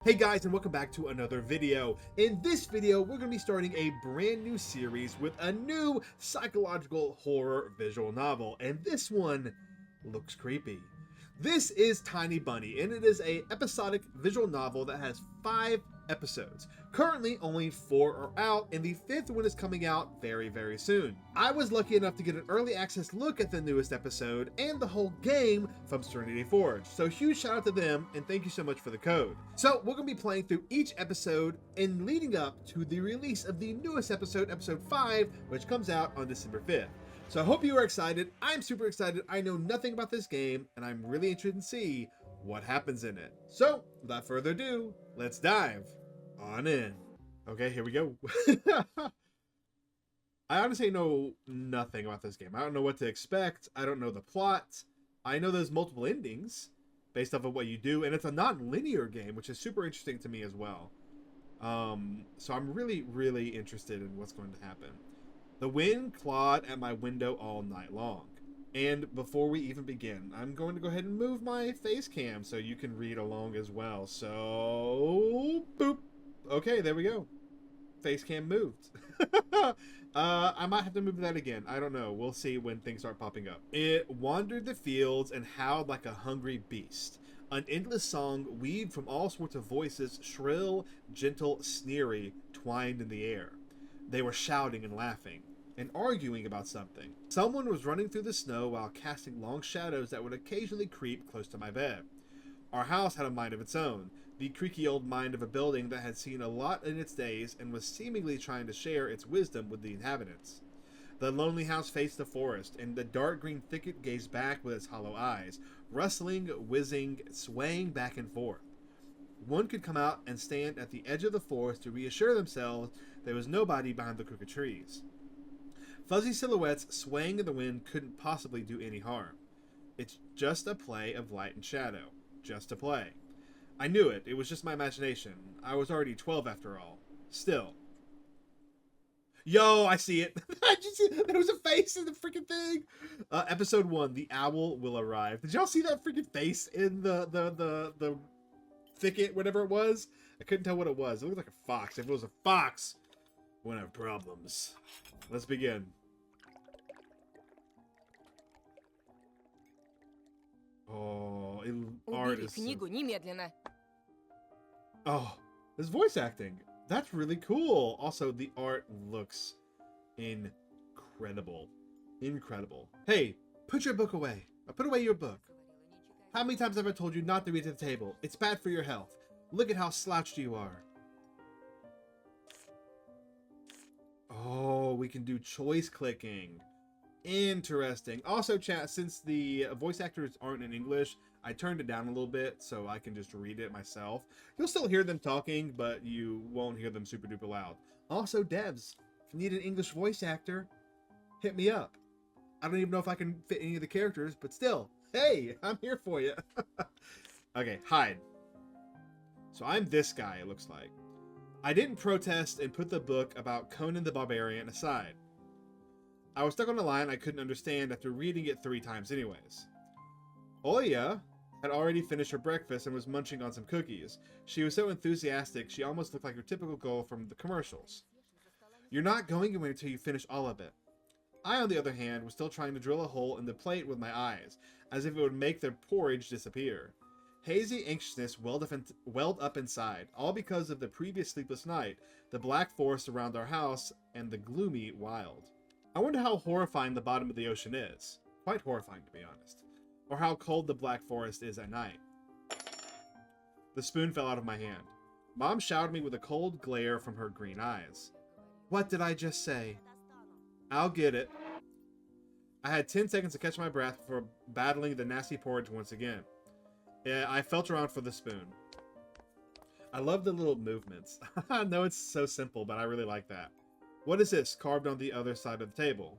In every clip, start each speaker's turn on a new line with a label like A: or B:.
A: Hey guys, and welcome back to another video. In this video, we're going to be starting a brand new series with a new psychological horror visual novel, and this one looks creepy. This is Tiny Bunny, and it is a episodic visual novel that has 5 episodes. Currently, only 4 are out, and the 5th one is coming out very soon. I was lucky enough to get an early access look at the newest episode and the whole game from Serenity Forge, so huge shout out to them, and thank you so much for the code. So we're going to be playing through each episode and leading up to the release of the newest episode, episode 5, which comes out on December 5th. So I hope you are excited. I'm super excited. I know nothing about this game, and I'm really interested to see what happens in it. So, without further ado, let's dive on in. Okay, here we go. I honestly know nothing about this game. I don't know what to expect. I don't know the plot. I know there's multiple endings based off of what you do, and it's a non-linear game, which is super interesting to me as well. So I'm really interested in what's going to happen. The wind clawed at my window all night long. And before we even begin, I'm going to go ahead and move my face cam so you can read along as well. So, boop. Okay, there we go. Face cam moved. I might have to move that again. I don't know. We'll see when things start popping up. It wandered the fields and howled like a hungry beast. An endless song weaved from all sorts of voices, shrill, gentle, sneery, twined in the air. They were shouting and laughing and arguing about something. Someone was running through the snow while casting long shadows that would occasionally creep close to my bed. Our house had a mind of its own, the creaky old mind of a building that had seen a lot in its days and was seemingly trying to share its wisdom with the inhabitants. The lonely house faced the forest, and the dark green thicket gazed back with its hollow eyes, rustling, whizzing, swaying back and forth. One could come out and stand at the edge of the forest to reassure themselves there was nobody behind the crooked trees. Fuzzy silhouettes swaying in the wind couldn't possibly do any harm. It's just a play of light and shadow. Just a play. I knew it. It was just my imagination. I was already 12 after all. Still. Yo, I see it. I just see there was a face in the freaking thing. Episode 1, the owl will arrive. Did y'all see that freaking face in the thicket, whatever it was? I couldn't tell what it was. It looked like a fox. If it was a fox, we're gonna have problems. Let's begin. Oh, art is
B: книгу немедленно.
A: Oh, this voice acting. That's really cool. Also, the art looks incredible. Incredible. Hey, put your book away. Put away your book. How many times have I told you not to read at the table? It's bad for your health. Look at how slouched you are. Oh, we can do choice clicking. Interesting. Also, chat, since the voice actors aren't in English, I turned it down a little bit so I can just read it myself. You'll still hear them talking, but you won't hear them super duper loud. Also, devs, if you need an English voice actor, hit me up. I don't even know if I can fit any of the characters, but still, hey, I'm here for you. Okay, hide. So I'm this guy, it looks like. I didn't protest and put the book about Conan the Barbarian aside. I was stuck on a line I couldn't understand after reading it 3 times anyways. Oya had already finished her breakfast and was munching on some cookies. She was so enthusiastic, she almost looked like your typical girl from the commercials. You're not going anywhere until you finish all of it. I, on the other hand, was still trying to drill a hole in the plate with my eyes, as if it would make the porridge disappear. Hazy anxiousness welled up inside, all because of the previous sleepless night, the black forest around our house, and the gloomy wild. I wonder how horrifying the bottom of the ocean is. Quite horrifying, to be honest. Or how cold the black forest is at night. The spoon fell out of my hand. Mom showered me with a cold glare from her green eyes. What did I just say? I'll get it. I had 10 seconds to catch my breath before battling the nasty porridge once again. I felt around for the spoon. I love the little movements. I know it's so simple, but I really like that. What is this carved on the other side of the table?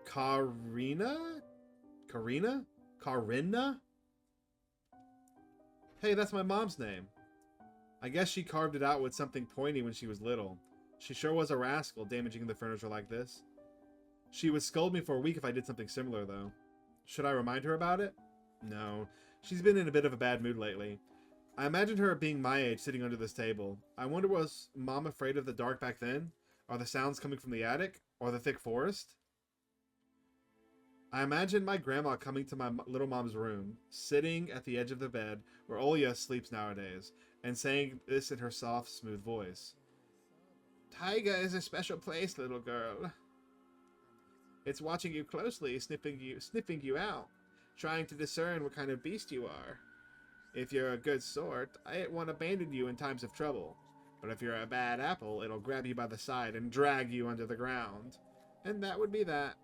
A: Karina? Hey, that's my mom's name. I guess she carved it out with something pointy when she was little. She sure was a rascal, damaging the furniture like this. She would scold me for a week if I did something similar, though. Should I remind her about it? No. She's been in a bit of a bad mood lately. I imagined her being my age sitting under this table. I wonder, was Mom afraid of the dark back then? Are the sounds coming from the attic? Or the thick forest? I imagined my grandma coming to my little mom's room, sitting at the edge of the bed where Olya sleeps nowadays, and saying this in her soft, smooth voice. Taiga is a special place, little girl. It's watching you closely, sniffing you out, trying to discern what kind of beast you are. If you're a good sort, it won't abandon you in times of trouble. But if you're a bad apple, it'll grab you by the side and drag you under the ground. And that would be that.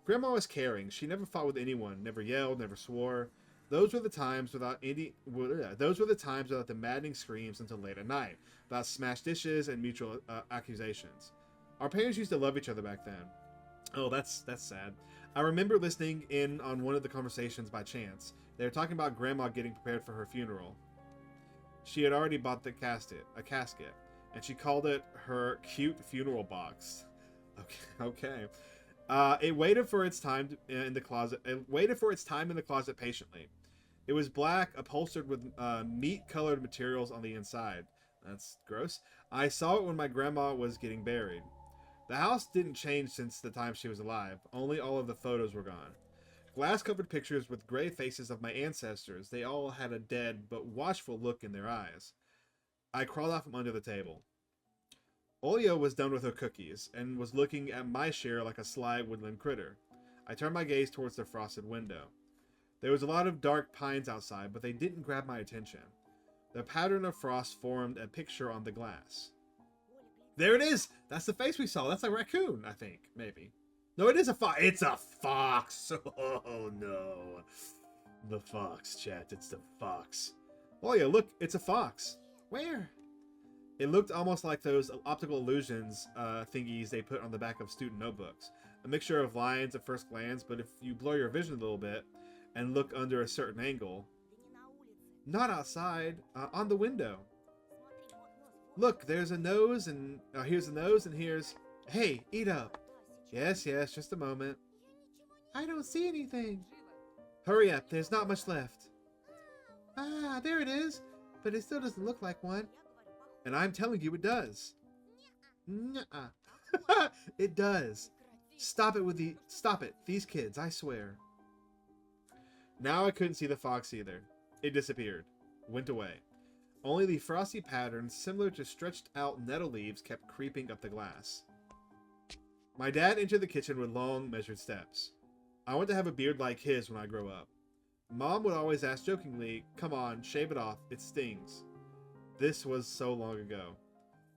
A: Grandma was caring. She never fought with anyone, never yelled, never swore. Those were the times without the maddening screams until late at night, without smashed dishes and mutual accusations. Our parents used to love each other back then. Oh, that's sad. I remember listening in on one of the conversations by chance. They were talking about Grandma getting prepared for her funeral. She had already bought a casket, and she called it her cute funeral box. Okay. It waited for its time in the closet. It waited for its time in the closet patiently. It was black, upholstered with meat-colored materials on the inside. That's gross. I saw it when my grandma was getting buried. The house didn't change since the time she was alive. Only all of the photos were gone. Glass-covered pictures with gray faces of my ancestors. They all had a dead but watchful look in their eyes. I crawled out from under the table. Olya was done with her cookies, and was looking at my share like a sly woodland critter. I turned my gaze towards the frosted window. There was a lot of dark pines outside, but they didn't grab my attention. The pattern of frost formed a picture on the glass. There it is! That's the face we saw. That's a raccoon, I think. Maybe. No, it is a fox. It's a fox! Oh, no. The fox, chat. It's the fox. Olya, look. It's a fox. Where? It looked almost like those optical illusions thingies they put on the back of student notebooks. A mixture of lines at first glance, but if you blur your vision a little bit and look under a certain angle... Not outside, on the window. Look, there's a nose, and here's a nose, and here's... Hey, eat up. Yes, just a moment. I don't see anything. Hurry up, there's not much left. Ah, there it is, but it still doesn't look like one. And I'm telling you it does. Nuh-uh. It does. Stop it, these kids, I swear. Now I couldn't see the fox either. It disappeared. Went away. Only the frosty patterns, similar to stretched out nettle leaves, kept creeping up the glass. My dad entered the kitchen with long, measured steps. I want to have a beard like his when I grow up. Mom would always ask jokingly, come on, shave it off, it stings. This was so long ago.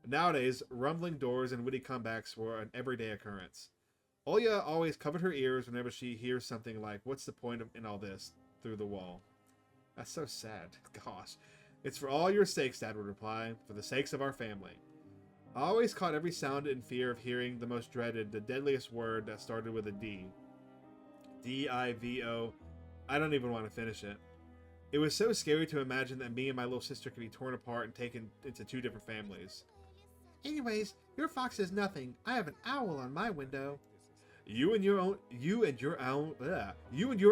A: Nowadays, rumbling doors and witty comebacks were an everyday occurrence. Olya always covered her ears whenever she hears something like, what's the point in all this, through the wall. That's so sad. Gosh. It's for all your sakes, Dad would reply, for the sakes of our family. I always caught every sound in fear of hearing the most dreaded, the deadliest word that started with a D. D-I-V-O. I don't even want to finish it. It was so scary to imagine that me and my little sister could be torn apart and taken into two different families. Anyways, your fox is nothing. I have an owl on my window. You and your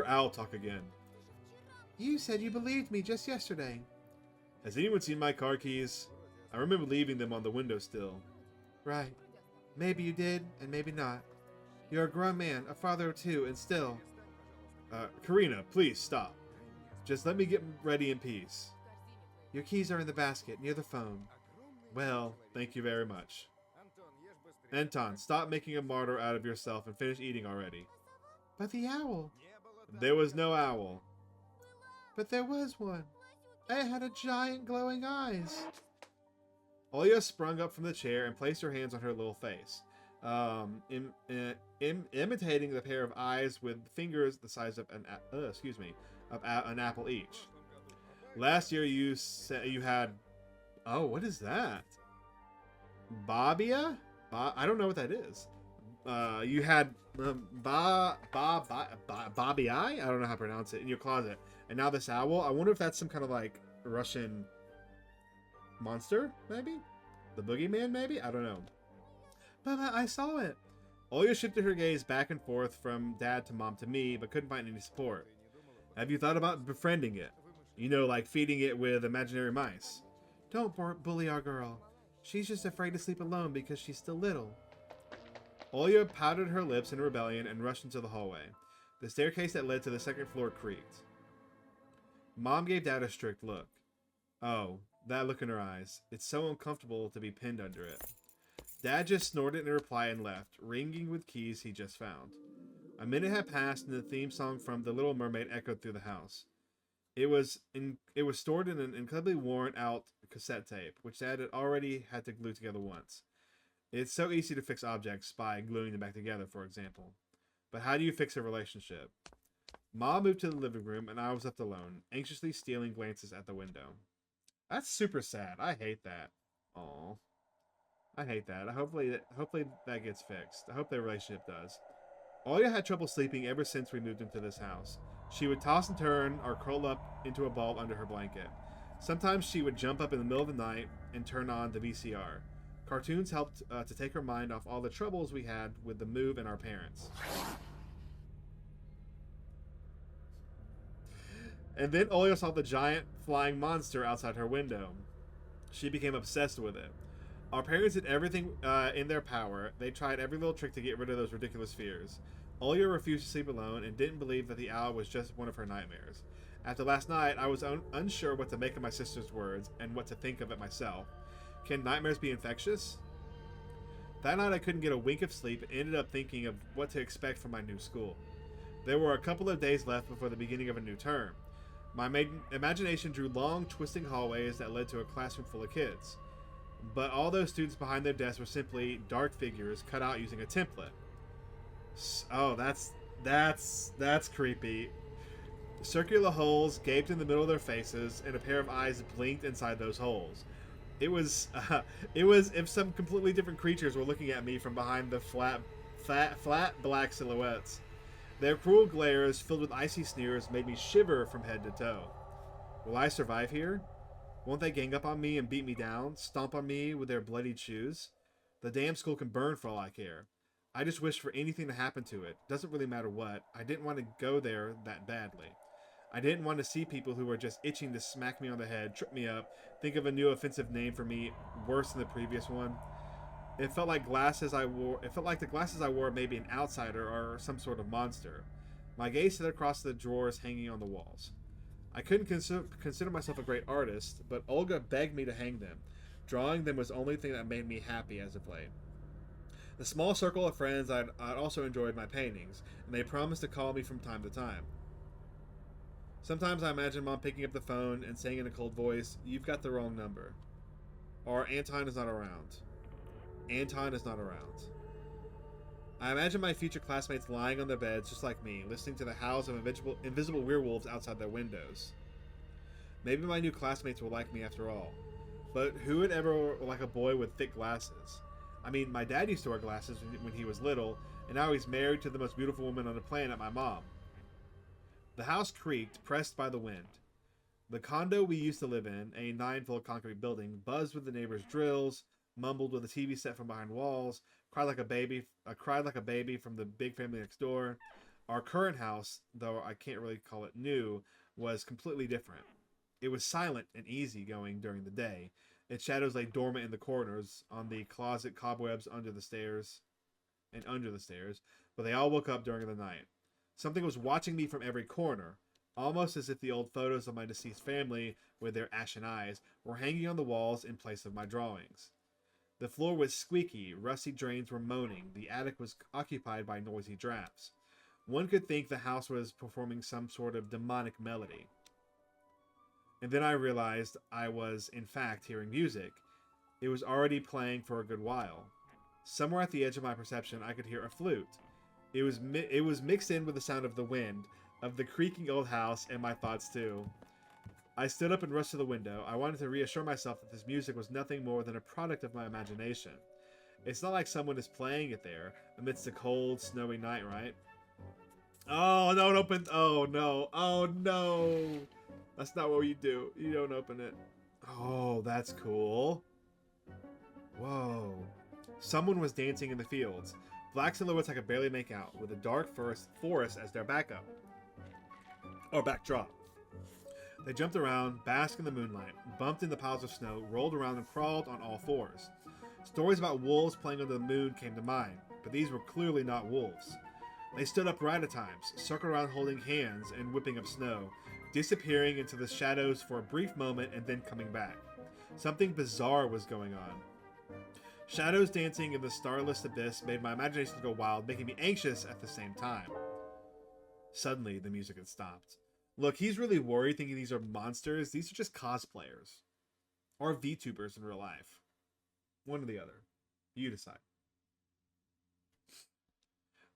A: owl talk again. You said you believed me just yesterday. Has anyone seen my car keys? I remember leaving them on the windowsill. Right. Maybe you did, and maybe not. You're a grown man, a father of two, and still... Karina, please stop. Just let me get ready in peace. Your keys are in the basket, near the phone. Well, thank you very much. Anton, stop making a martyr out of yourself and finish eating already. But the owl... There was no owl. But there was one. It had a giant glowing eyes. Olya sprung up from the chair and placed her hands on her little face, imitating the pair of eyes with fingers the size of an apple each. Last year you said you had... Oh, what is that? Babia? I don't know what that is. You had Bobby Eye? I don't know how to pronounce it, in your closet. And now this owl? I wonder if that's some kind of like Russian monster, maybe? The boogeyman, maybe? I don't know. But I saw it. Olya shifted her gaze back and forth from Dad to Mom to me, but couldn't find any support. Have you thought about befriending it? You know, like feeding it with imaginary mice. Don't bully our girl. She's just afraid to sleep alone because she's still little. Oya pouted her lips in rebellion and rushed into the hallway. The staircase that led to the second floor creaked. Mom gave Dad a strict look. Oh, that look in her eyes. It's so uncomfortable to be pinned under it. Dad just snorted in reply and left, ringing with keys he just found. A minute had passed and the theme song from The Little Mermaid echoed through the house. It was stored in an incredibly worn out cassette tape, which Dad had already had to glue together once. It's so easy to fix objects by gluing them back together, for example. But how do you fix a relationship? Mom moved to the living room and I was left alone, anxiously stealing glances at the window. That's super sad. I hate that. Aw. I hate that. Hopefully that gets fixed. I hope their relationship does. Oya had trouble sleeping ever since we moved into this house. She would toss and turn or curl up into a ball under her blanket. Sometimes she would jump up in the middle of the night and turn on the VCR. Cartoons helped to take her mind off all the troubles we had with the move and our parents. And then Oya saw the giant flying monster outside her window. She became obsessed with it. Our parents did everything in their power. They tried every little trick to get rid of those ridiculous fears. Oya refused to sleep alone and didn't believe that the owl was just one of her nightmares. After last night, I was unsure what to make of my sister's words and what to think of it myself. Can nightmares be infectious? That night I couldn't get a wink of sleep and ended up thinking of what to expect from my new school. There were a couple of days left before the beginning of a new term. My imagination drew long, twisting hallways that led to a classroom full of kids. But all those students behind their desks were simply dark figures cut out using a template. Oh, that's creepy. Circular holes gaped in the middle of their faces, and a pair of eyes blinked inside those holes. It was if some completely different creatures were looking at me from behind the flat black silhouettes. Their cruel glares, filled with icy sneers, made me shiver from head to toe. Will I survive here? Won't they gang up on me and beat me down, stomp on me with their bloodied shoes? The damn school can burn for all I care. I just wish for anything to happen to it. Doesn't really matter what. I didn't want to go there that badly. I didn't want to see people who were just itching to smack me on the head, trip me up, think of a new offensive name for me worse than the previous one. It felt like the glasses I wore made me an outsider or some sort of monster. My gaze slid across the drawers hanging on the walls. I couldn't consider myself a great artist, but Olga begged me to hang them. Drawing them was the only thing that made me happy as of late. The small circle of friends I'd also enjoyed my paintings, and they promised to call me from time to time. Sometimes I imagine Mom picking up the phone and saying in a cold voice, "You've got the wrong number." Or, "Anton is not around." Anton is not around. I imagine my future classmates lying on their beds just like me, listening to the howls of invisible werewolves outside their windows. Maybe my new classmates will like me after all. But who would ever like a boy with thick glasses? I mean, my dad used to wear glasses when he was little, and now he's married to the most beautiful woman on the planet, my mom. The house creaked, pressed by the wind. The condo we used to live in, a 9-floor concrete building, buzzed with the neighbors' drills, mumbled with a TV set from behind walls, cried like a baby from the big family next door. Our current house, though I can't really call it new, was completely different. It was silent and easygoing during the day. Its shadows lay dormant in the corners, on the closet cobwebs under the stairs, but they all woke up during the night. Something was watching me from every corner, almost as if the old photos of my deceased family, with their ashen eyes, were hanging on the walls in place of my drawings. The floor was squeaky, rusty drains were moaning, the attic was occupied by noisy drafts. One could think the house was performing some sort of demonic melody. And then I realized I was, in fact, hearing music. It was already playing for a good while. Somewhere at the edge of my perception, I could hear a flute. It was mixed in with the sound of the wind, of the creaking old house, and my thoughts too. I stood up and rushed to the window. I wanted to reassure myself that this music was nothing more than a product of my imagination. It's not like someone is playing it there, amidst a cold, snowy night, right? Oh, don't open... Oh, no. Oh, no. That's not what you do. You don't open it. Oh, that's cool. Whoa. Someone was dancing in the fields. Black silhouettes I could barely make out, with a dark forest as their backup. or backdrop. They jumped around, basked in the moonlight, bumped into piles of snow, rolled around, and crawled on all fours. Stories about wolves playing under the moon came to mind, but these were clearly not wolves. They stood upright at times, circled around holding hands and whipping up snow, disappearing into the shadows for a brief moment and then coming back. Something bizarre was going on. Shadows dancing in the starless abyss made my imagination go wild, making me anxious at the same time. Suddenly, the music had stopped. Look, he's really worried, thinking these are monsters. These are just cosplayers. Or VTubers in real life. One or the other. You decide.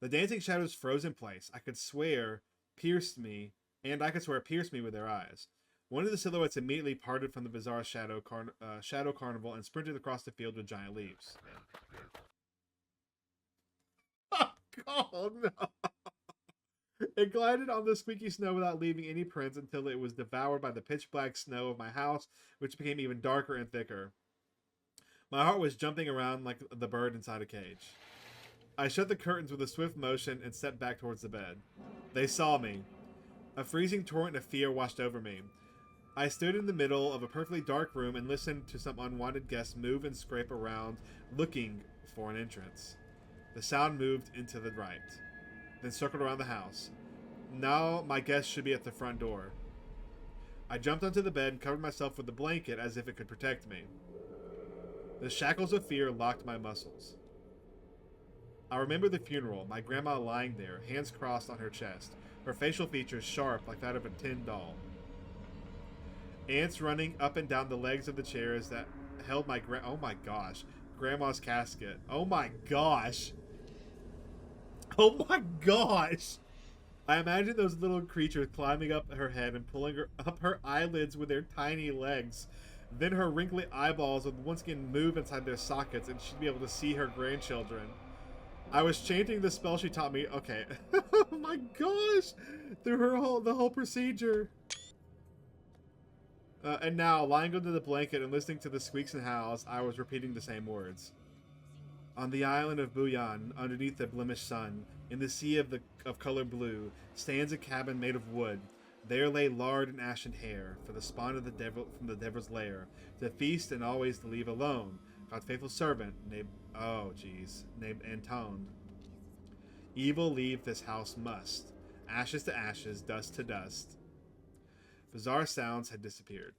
A: The dancing shadows froze in place. I could swear pierced me with their eyes. One of the silhouettes immediately parted from the bizarre shadow carnival and sprinted across the field with giant leaps. Oh no! It glided on the squeaky snow without leaving any prints until it was devoured by the pitch black snow of my house, which became even darker and thicker. My heart was jumping around like the bird inside a cage. I shut the curtains with a swift motion and stepped back towards the bed. They saw me. A freezing torrent of fear washed over me. I stood in the middle of a perfectly dark room and listened to some unwanted guests move and scrape around, looking for an entrance. The sound moved into the right, then circled around the house. Now my guests should be at the front door. I jumped onto the bed and covered myself with a blanket as if it could protect me. The shackles of fear locked my muscles. I remember the funeral, my grandma lying there, hands crossed on her chest, her facial features sharp like that of a tin doll. Ants running up and down the legs of the chairs that held my oh my gosh, grandma's casket. Oh my gosh. Oh my gosh. I imagine those little creatures climbing up her head and pulling up her eyelids with their tiny legs. Then her wrinkly eyeballs would once again move inside their sockets and she'd be able to see her grandchildren. I was chanting the spell she taught me. Okay. Oh my gosh. Through the whole procedure. And now, lying under the blanket and listening to the squeaks and howls, I was repeating the same words. On the island of Buyan, underneath the blemished sun, in the sea of color blue, stands a cabin made of wood. There lay lard and ashen hair, for the spawn of the devil from the devil's lair, to feast and always to leave alone. God's faithful servant, named Anton. Evil leave this house must. Ashes to ashes, dust to dust. Bizarre sounds had disappeared.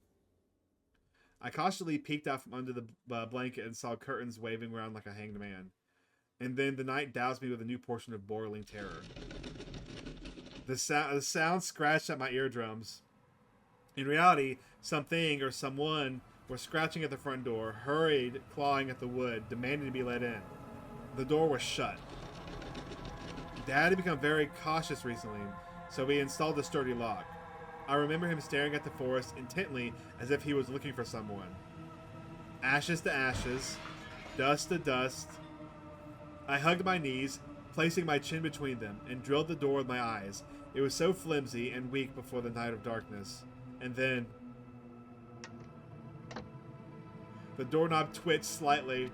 A: I cautiously peeked out from under the blanket and saw curtains waving around like a hanged man. And then the night doused me with a new portion of boiling terror. The sound scratched at my eardrums. In reality, something or someone was scratching at the front door, hurried, clawing at the wood, demanding to be let in. The door was shut. Dad had become very cautious recently, so we installed a sturdy lock. I remember him staring at the forest intently as if he was looking for someone. Ashes to ashes, dust to dust. I hugged my knees, placing my chin between them, and drilled the door with my eyes. It was so flimsy and weak before the night of darkness. And then the doorknob twitched slightly.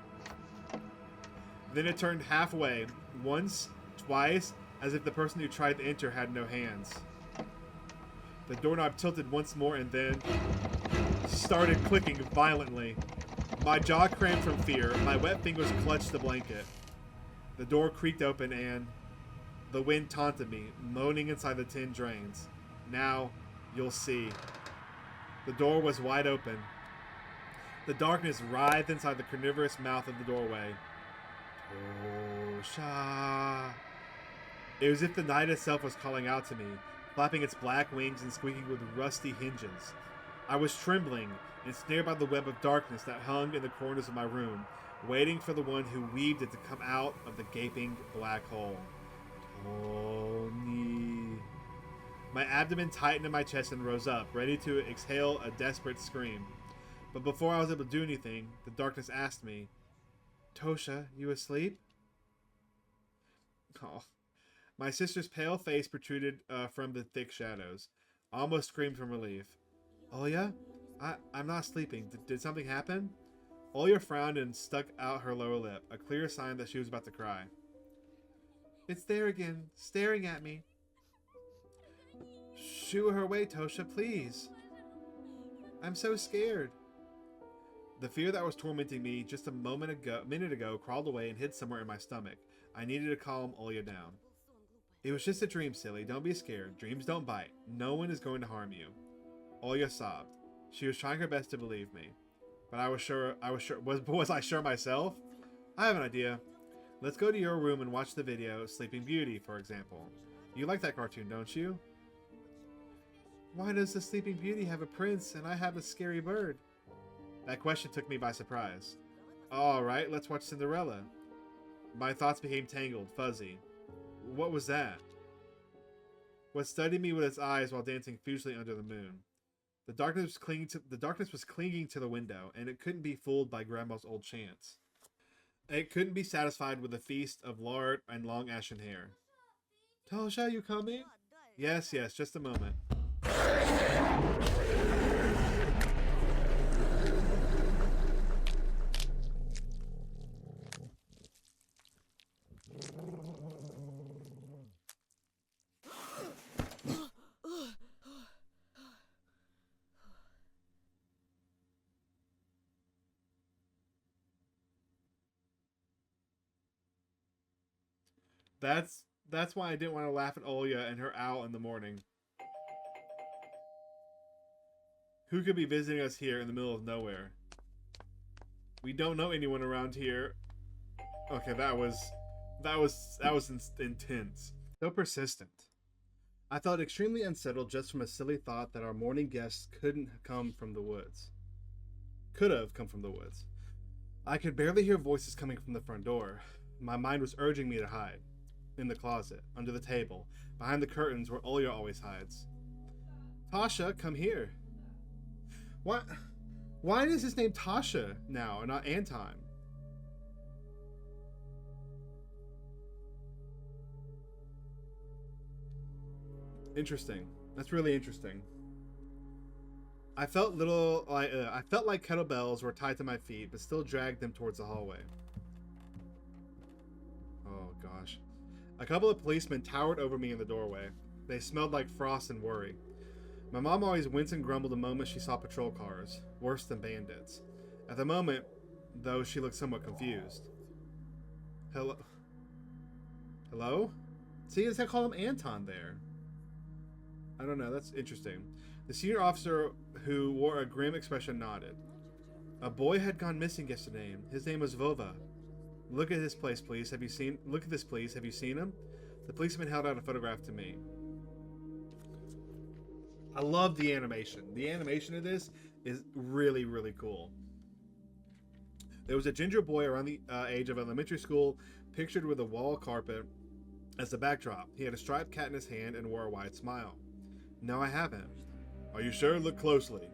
A: Then it turned halfway, once, twice, as if the person who tried to enter had no hands. The doorknob tilted once more and then started clicking violently. My jaw cramped from fear. My wet fingers clutched the blanket. The door creaked open and the wind taunted me, moaning inside the tin drains. Now, you'll see. The door was wide open. The darkness writhed inside the carnivorous mouth of the doorway. Tosha. It was as if the night itself was calling out to me, flapping its black wings and squeaking with rusty hinges. I was trembling, ensnared by the web of darkness that hung in the corners of my room, waiting for the one who weaved it to come out of the gaping black hole. Tony. My abdomen tightened in my chest and rose up, ready to exhale a desperate scream. But before I was able to do anything, the darkness asked me, Tosha, you asleep? Oh. My sister's pale face protruded from the thick shadows. I almost screamed from relief. Olya? I'm not sleeping. Did something happen? Olya frowned and stuck out her lower lip, a clear sign that she was about to cry. It's there again, staring at me. Shoo her away, Tosha, please. I'm so scared. The fear that was tormenting me just a minute ago crawled away and hid somewhere in my stomach. I needed to calm Olya down. It was just a dream, silly. Don't be scared. Dreams don't bite. No one is going to harm you. Olya sobbed. She was trying her best to believe me. But was I sure myself? I have an idea. Let's go to your room and watch the video, Sleeping Beauty, for example. You like that cartoon, don't you? Why does the Sleeping Beauty have a prince and I have a scary bird? That question took me by surprise. Alright, let's watch Cinderella. My thoughts became tangled, fuzzy. What was that? What studied me with its eyes while dancing fugely under the moon. The darkness was clinging to the window, and it couldn't be fooled by Grandma's old chants. It couldn't be satisfied with a feast of lard and long ashen hair. Tosha, you coming? Yes, just a moment. That's why I didn't want to laugh at Olya and her owl in the morning. Who could be visiting us here in the middle of nowhere? We don't know anyone around here. Okay, that was intense. So persistent. I felt extremely unsettled just from a silly thought that our morning guests could have come from the woods. I could barely hear voices coming from the front door. My mind was urging me to hide. In the closet, under the table, behind the curtains where Olya always hides. Tasha, come here. What? Why is his name Tasha now and not Anton? Interesting. That's really interesting. I felt like kettlebells were tied to my feet, but still dragged them towards the hallway. Oh gosh. A couple of policemen towered over me in the doorway. They smelled like frost and worry. My mom always winced and grumbled the moment she saw patrol cars, worse than bandits. At the moment, though, she looked somewhat confused. Hello? Hello? See, I call him Anton there. I don't know, that's interesting. The senior officer, who wore a grim expression, nodded. A boy had gone missing yesterday. His name was Vova. Look at this place, please. Look at this, please. Have you seen him? The policeman held out a photograph to me. I love the animation. The animation of this is really, really cool. There was a ginger boy around the age of elementary school, pictured with a wall carpet as the backdrop. He had a striped cat in his hand and wore a wide smile. No, I haven't. Are you sure? Look closely.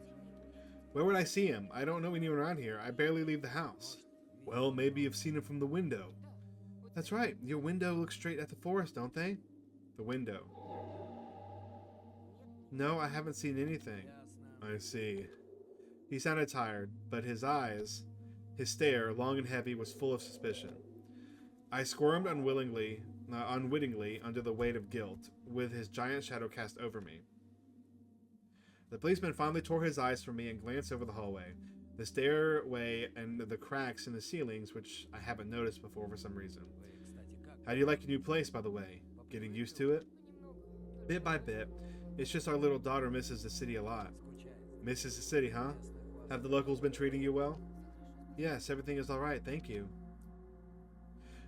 A: Where would I see him? I don't know anyone around here. I barely leave the house. Well, maybe you've seen him from the window. That's right. Your window looks straight at the forest, don't they? The window. No, I haven't seen anything. I see. He sounded tired, but his stare, long and heavy, was full of suspicion. I squirmed unwittingly under the weight of guilt, with his giant shadow cast over me. The policeman finally tore his eyes from me and glanced over the hallway, the stairway, and the cracks in the ceilings, which I haven't noticed before for some reason. How do you like your new place, by the way? Getting used to it? Bit by bit. It's just our little daughter misses the city a lot. Misses the city, huh? Have the locals been treating you well? Yes, everything is alright, thank you.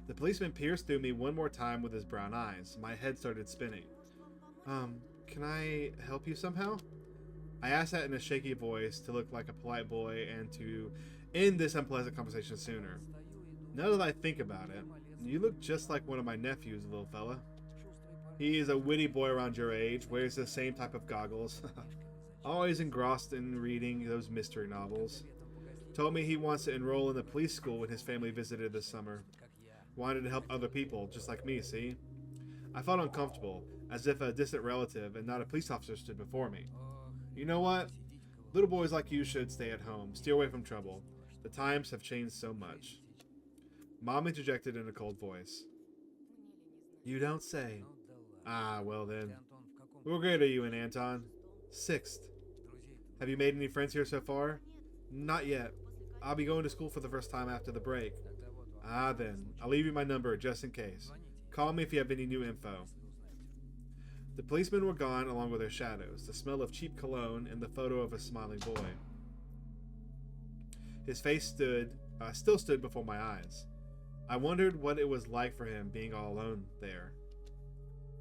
A: The policeman pierced through me one more time with his brown eyes. My head started spinning. Can I help you somehow? I asked that in a shaky voice to look like a polite boy and to end this unpleasant conversation sooner. Now that I think about it, you look just like one of my nephews, little fella. He is a witty boy around your age, wears the same type of goggles. Always engrossed in reading those mystery novels. Told me he wants to enroll in the police school when his family visited this summer. Wanted to help other people, just like me, see? I felt uncomfortable, as if a distant relative and not a police officer stood before me. You know what? Little boys like you should stay at home, steer away from trouble. The times have changed so much. Mom interjected in a cold voice. You don't say. Ah, well then. What grade are you in, Anton? 6th. Have you made any friends here so far? Not yet. I'll be going to school for the first time after the break. Ah, then. I'll leave you my number just in case. Call me if you have any new info. The policemen were gone along with their shadows, the smell of cheap cologne, and the photo of a smiling boy. His face still stood before my eyes. I wondered what it was like for him being all alone there.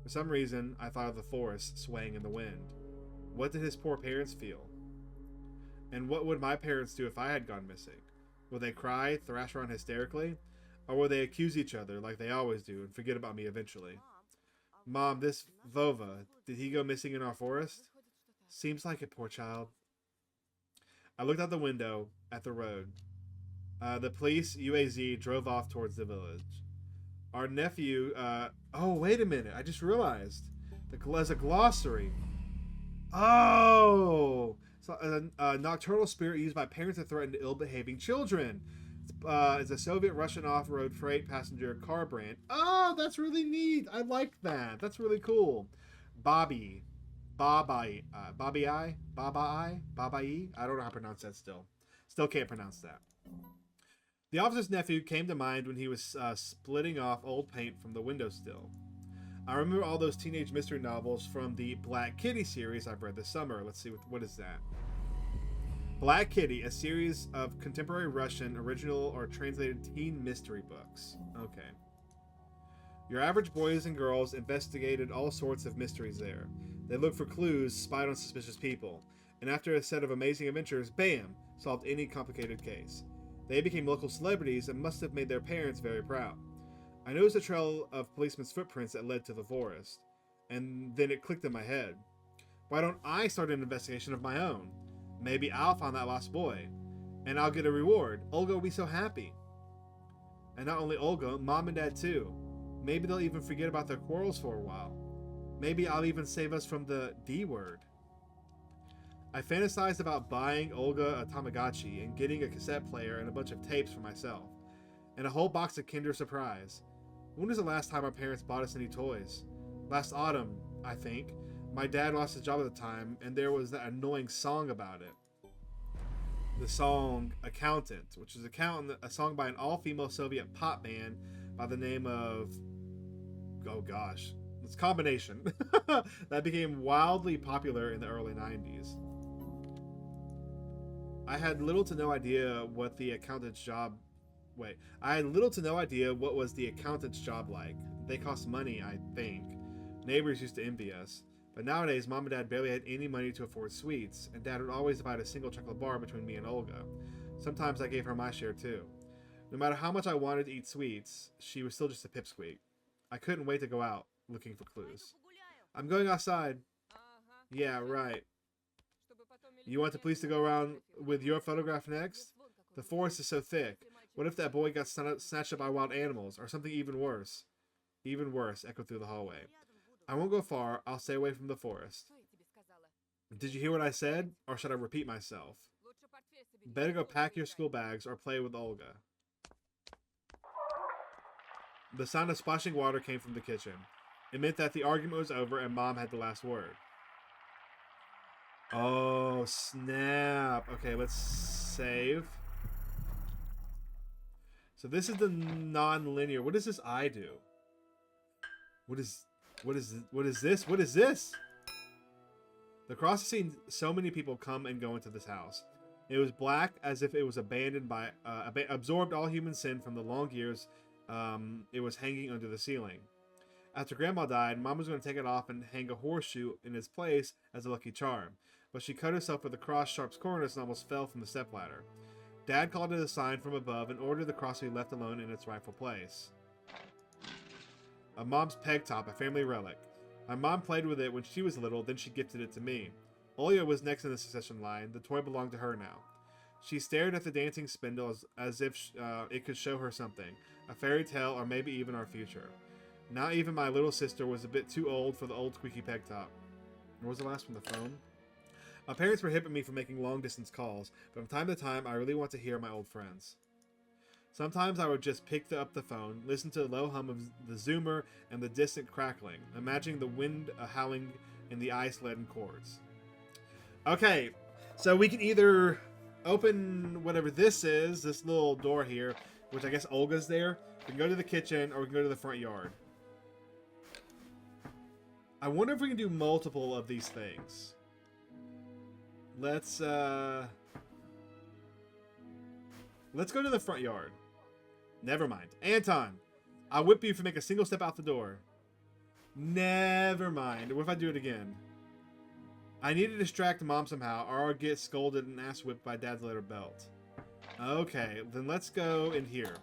A: For some reason, I thought of the forest swaying in the wind. What did his poor parents feel? And what would my parents do if I had gone missing? Would they cry, thrash around hysterically? Or would they accuse each other like they always do and forget about me eventually? Mom, this Vova, did he go missing in our forest? Seems like it, poor child. I looked out the window at the road. The police UAZ drove off towards the village. Our nephew, oh, wait a minute. I just realized. There's a glossary. Oh! So, a nocturnal spirit used by parents to threaten ill-behaving children. It's a Soviet-Russian off-road freight passenger car brand. Oh, that's really neat. I like that. That's really cool. Babai. I don't know how to pronounce that still. Still can't pronounce that. The officer's nephew came to mind when he was splitting off old paint from the windowsill. I remember all those teenage mystery novels from the Black Kitty series I've read this summer. Let's see, what is that? Black Kitty, a series of contemporary Russian original or translated teen mystery books. Okay. Your average boys and girls investigated all sorts of mysteries there. They looked for clues, spied on suspicious people, and after a set of amazing adventures, bam, solved any complicated case. They became local celebrities and must have made their parents very proud. I noticed a trail of policemen's footprints that led to the forest, and then it clicked in my head. Why don't I start an investigation of my own? Maybe I'll find that lost boy, and I'll get a reward. Olga will be so happy. And not only Olga, Mom and Dad too. Maybe they'll even forget about their quarrels for a while. Maybe I'll even save us from the D word. I fantasized about buying Olga a Tamagotchi and getting a cassette player and a bunch of tapes for myself, and a whole box of Kinder Surprise. When was the last time our parents bought us any toys? Last autumn, I think. My dad lost his job at the time, and there was that annoying song about it. The song Accountant, which is a song by an all-female Soviet pop band by the name of... oh gosh. It's Combination. That became wildly popular in the early 90s. I had little to no idea what the accountant's job... I had little to no idea what was the accountant's job like. They cost money, I think. Neighbors used to envy us. But nowadays, Mom and Dad barely had any money to afford sweets, and Dad would always divide a single chocolate bar between me and Olga. Sometimes I gave her my share too. No matter how much I wanted to eat sweets, she was still just a pipsqueak. I couldn't wait to go out, looking for clues. I'm going outside. Yeah, right. You want the police to go around with your photograph next? The forest is so thick. What if that boy got snatched up by wild animals, or something even worse? Even worse, echoed through the hallway. I won't go far. I'll stay away from the forest. Did you hear what I said? Or should I repeat myself? Better go pack your school bags or play with Olga. The sound of splashing water came from the kitchen. It meant that the argument was over and Mom had the last word. Oh, snap. Okay, let's save. So this is the non-linear. What does this eye do? What is this? What is this? The cross has seen so many people come and go into this house. It was black as if it was abandoned by, absorbed all human sin from the long years it was hanging under the ceiling. After Grandma died, Mom was going to take it off and hang a horseshoe in its place as a lucky charm. But she cut herself with the cross sharp corners and almost fell from the stepladder. Dad called it a sign from above and ordered the cross to be left alone in its rightful place. A Mom's peg top, a family relic. My mom played with it when she was little, then she gifted it to me. Olga was next in the succession line. The toy belonged to her now. She stared at the dancing spindle as if it could show her something, a fairy tale or maybe even our future. Now even my little sister was a bit too old for the old squeaky peg top. What was the last one? The phone? My parents prohibit me from making long-distance calls, but from time to time I really want to hear my old friends. Sometimes I would just pick up the phone, listen to the low hum of the zoomer and the distant crackling, imagining the wind howling in the ice-laden cords. Okay, so we can either open whatever this is, this little door here, which I guess Olga's there. We can go to the kitchen, or we can go to the front yard. I wonder if we can do multiple of these things. Let's go to the front yard. Never mind. Anton, I'll whip you if you make a single step out the door. Never mind. What if I do it again? I need to distract Mom somehow, or I'll get scolded and ass whipped by Dad's leather belt. Okay, then let's go in here.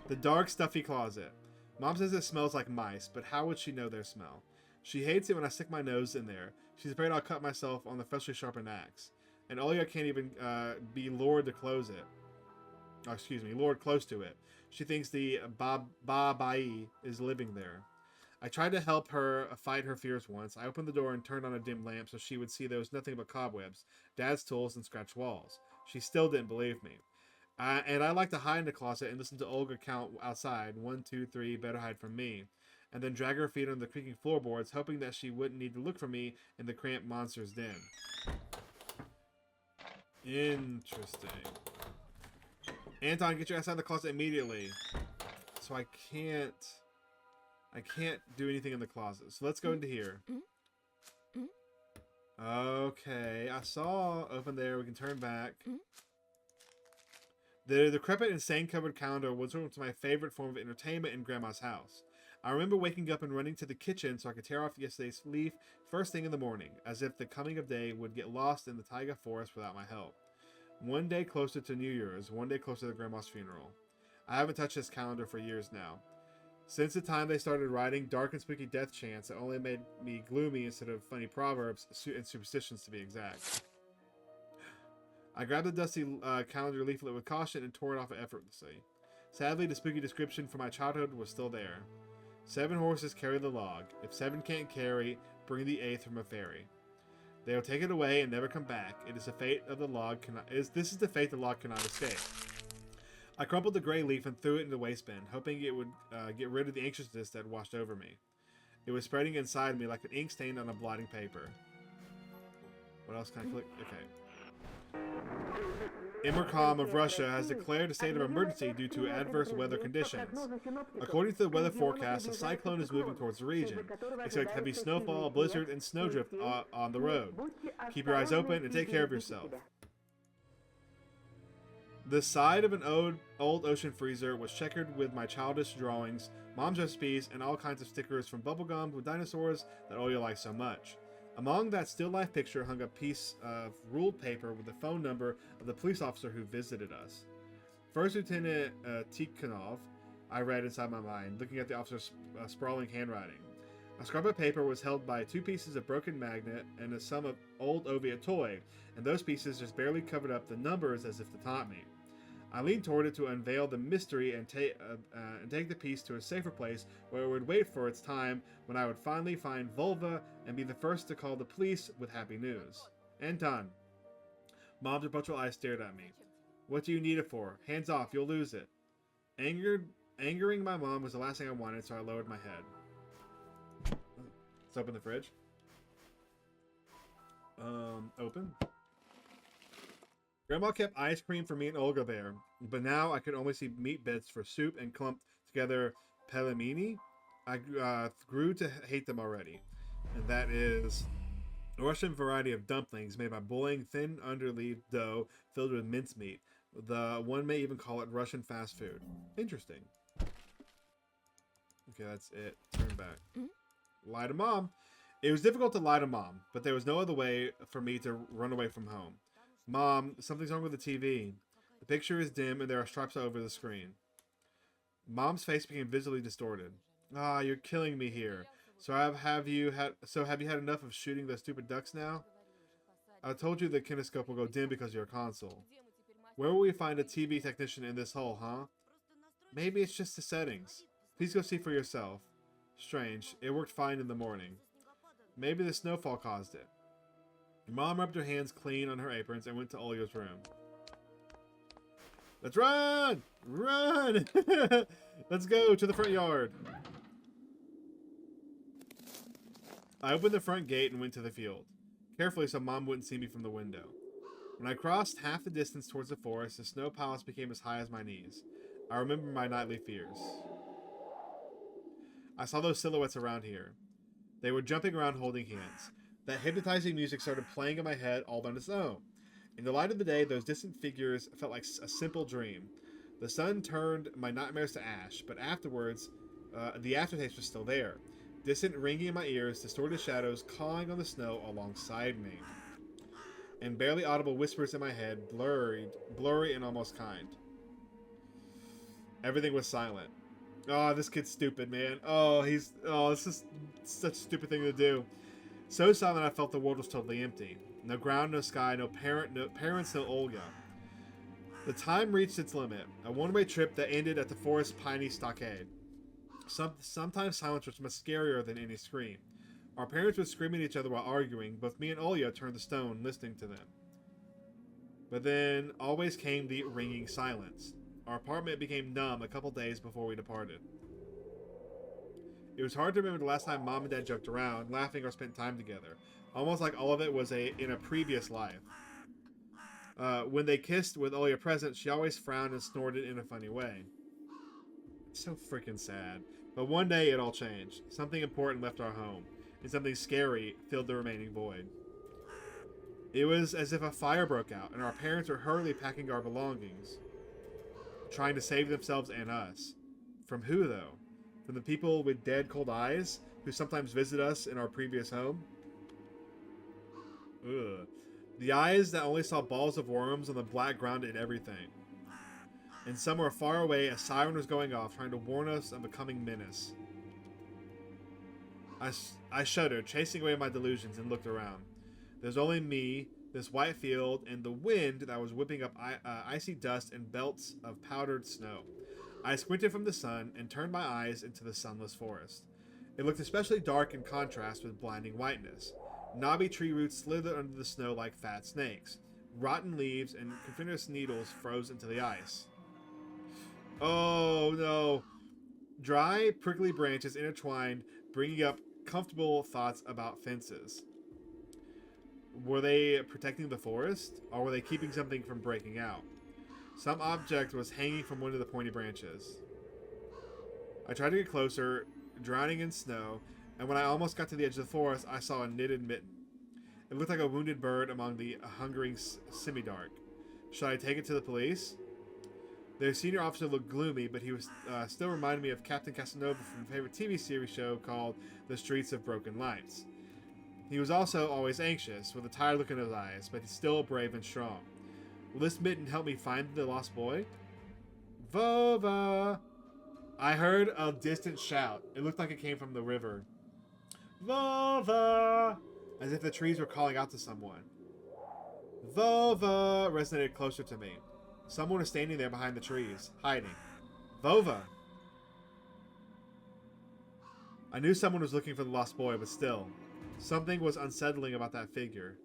A: The dark, stuffy closet. Mom says it smells like mice, but how would she know their smell? She hates it when I stick my nose in there. She's afraid I'll cut myself on the freshly sharpened axe. And Olga can't even be lured to close it. Oh, excuse me, lured close to it. She thinks the Ba-Bai is living there. I tried to help her fight her fears once. I opened the door and turned on a dim lamp so she would see there was nothing but cobwebs, Dad's tools, and scratched walls. She still didn't believe me. And I like to hide in the closet and listen to Olga count outside. 1, 2, 3, better hide from me. And then drag her feet on the creaking floorboards, hoping that she wouldn't need to look for me in the cramped monster's den. Interesting. Anton, get your ass out of the closet immediately. So I can't do anything in the closet. So let's go into here. Okay, I saw open there. We can turn back. The decrepit and stain-covered calendar was one of my favorite form of entertainment in Grandma's house. I remember waking up and running to the kitchen so I could tear off yesterday's leaf first thing in the morning, as if the coming of day would get lost in the taiga forest without my help. One day closer to New Year's, one day closer to Grandma's funeral. I haven't touched this calendar for years now. Since the time they started writing dark and spooky death chants, it only made me gloomy instead of funny proverbs and superstitions to be exact. I grabbed the dusty calendar leaflet with caution and tore it off effortlessly. Sadly, the spooky description from my childhood was still there. 7 horses carry the log. If 7 can't carry, bring the 8th from a fairy. They will take it away and never come back. It is the fate of the log this is the fate the log cannot escape. I crumpled the gray leaf and threw it in the waste bin, hoping it would get rid of the anxiousness that washed over me. It was spreading inside me like an ink stain on a blotting paper. What else can I click? Okay. Emircom of Russia has declared a state of emergency due to adverse weather conditions. According to the weather forecast, a cyclone is moving towards the region. Expect heavy snowfall, blizzard, and snowdrift on the road. Keep your eyes open and take care of yourself. The side of an old ocean freezer was checkered with my childish drawings, Mom's recipes, and all kinds of stickers from bubblegum with dinosaurs that Oya liked so much. Among that still life picture hung a piece of ruled paper with the phone number of the police officer who visited us. First Lieutenant Tikhonov, I read inside my mind, looking at the officer's sprawling handwriting. A scrap of paper was held by 2 pieces of broken magnet and some of old Ovia toy, and those pieces just barely covered up the numbers as if to taunt me. I leaned toward it to unveil the mystery and take the piece to a safer place where it would wait for its time when I would finally find Volva and be the first to call the police with happy news. Anton. Mom's reproachful eyes stared at me. What do you need it for? Hands off, you'll lose it. Angering my mom was the last thing I wanted, so I lowered my head. Let's open the fridge. Open. Grandma kept ice cream for me and Olga there, but now I could only see meat bits for soup and clumped together pelmeni. I grew to hate them already, and that is a Russian variety of dumplings made by boiling thin underleaf dough filled with mincemeat. One may even call it Russian fast food. Interesting. Okay, that's it. Turn back. Lie to Mom. It was difficult to lie to Mom, but there was no other way for me to run away from home. Mom, something's wrong with the TV. The picture is dim and there are stripes all over the screen. Mom's face became visibly distorted. Ah, you're killing me here. So have you had enough of shooting those stupid ducks now? I told you the kinescope will go dim because of your console. Where will we find a TV technician in this hole, huh? Maybe it's just the settings. Please go see for yourself. Strange. It worked fine in the morning. Maybe the snowfall caused it. Mom rubbed her hands clean on her aprons and went to Olga's room. Let's run! Run! Let's go to the front yard. I opened the front gate and went to the field, carefully so Mom wouldn't see me from the window. When I crossed half the distance towards the forest, the snow piles became as high as my knees. I remember my nightly fears. I saw those silhouettes around here. They were jumping around holding hands. That hypnotizing music started playing in my head all on its own. In the light of the day, those distant figures felt like a simple dream. The sun turned my nightmares to ash, but afterwards, the aftertaste was still there. Distant ringing in my ears, distorted shadows cawing on the snow alongside me. And barely audible whispers in my head, blurry and almost kind. Everything was silent. Oh, this kid's stupid, man. This is such a stupid thing to do. So silent I felt the world was totally empty. No ground, no sky, no parents, no Olga. The time reached its limit. A one-way trip that ended at the forest's piney stockade. Sometimes silence was much scarier than any scream. Our parents would scream at each other while arguing. Both me and Olga turned to stone, listening to them. But then always came the ringing silence. Our apartment became numb a couple days before we departed. It was hard to remember the last time Mom and Dad joked around, laughing or spent time together. Almost like all of it was in a previous life. When they kissed with Olga present, she always frowned and snorted in a funny way. It's so freaking sad. But one day it all changed. Something important left our home, and something scary filled the remaining void. It was as if a fire broke out, and our parents were hurriedly packing our belongings, trying to save themselves and us. From who, though? From the people with dead, cold eyes who sometimes visit us in our previous home? Ugh. The eyes that only saw balls of worms on the black ground and everything. And somewhere far away, a siren was going off, trying to warn us of a coming menace. I shuddered, chasing away my delusions, and looked around. There's only me, this white field, and the wind that was whipping up icy dust and belts of powdered snow. I squinted from the sun and turned my eyes into the sunless forest. It looked especially dark in contrast with blinding whiteness. Knobby tree roots slithered under the snow like fat snakes. Rotten leaves and continuous needles froze into the ice. Oh no. Dry, prickly branches intertwined, bringing up comfortable thoughts about fences. Were they protecting the forest, or were they keeping something from breaking out? Some object was hanging from one of the pointy branches. I tried to get closer, drowning in snow, and when I almost got to the edge of the forest, I saw a knitted mitten. It looked like a wounded bird among the hungering semi-dark. Should I take it to the police? Their senior officer looked gloomy, but he was still reminded me of Captain Casanova from a favorite TV series show called The Streets of Broken Lights. He was also always anxious, with a tired look in his eyes, but he's still brave and strong. Will this mitten help me find the lost boy? Vova! I heard a distant shout. It looked like it came from the river. Vova! As if the trees were calling out to someone. Vova! Resonated closer to me. Someone was standing there behind the trees, hiding. Vova! I knew someone was looking for the lost boy, but still, something was unsettling about that figure.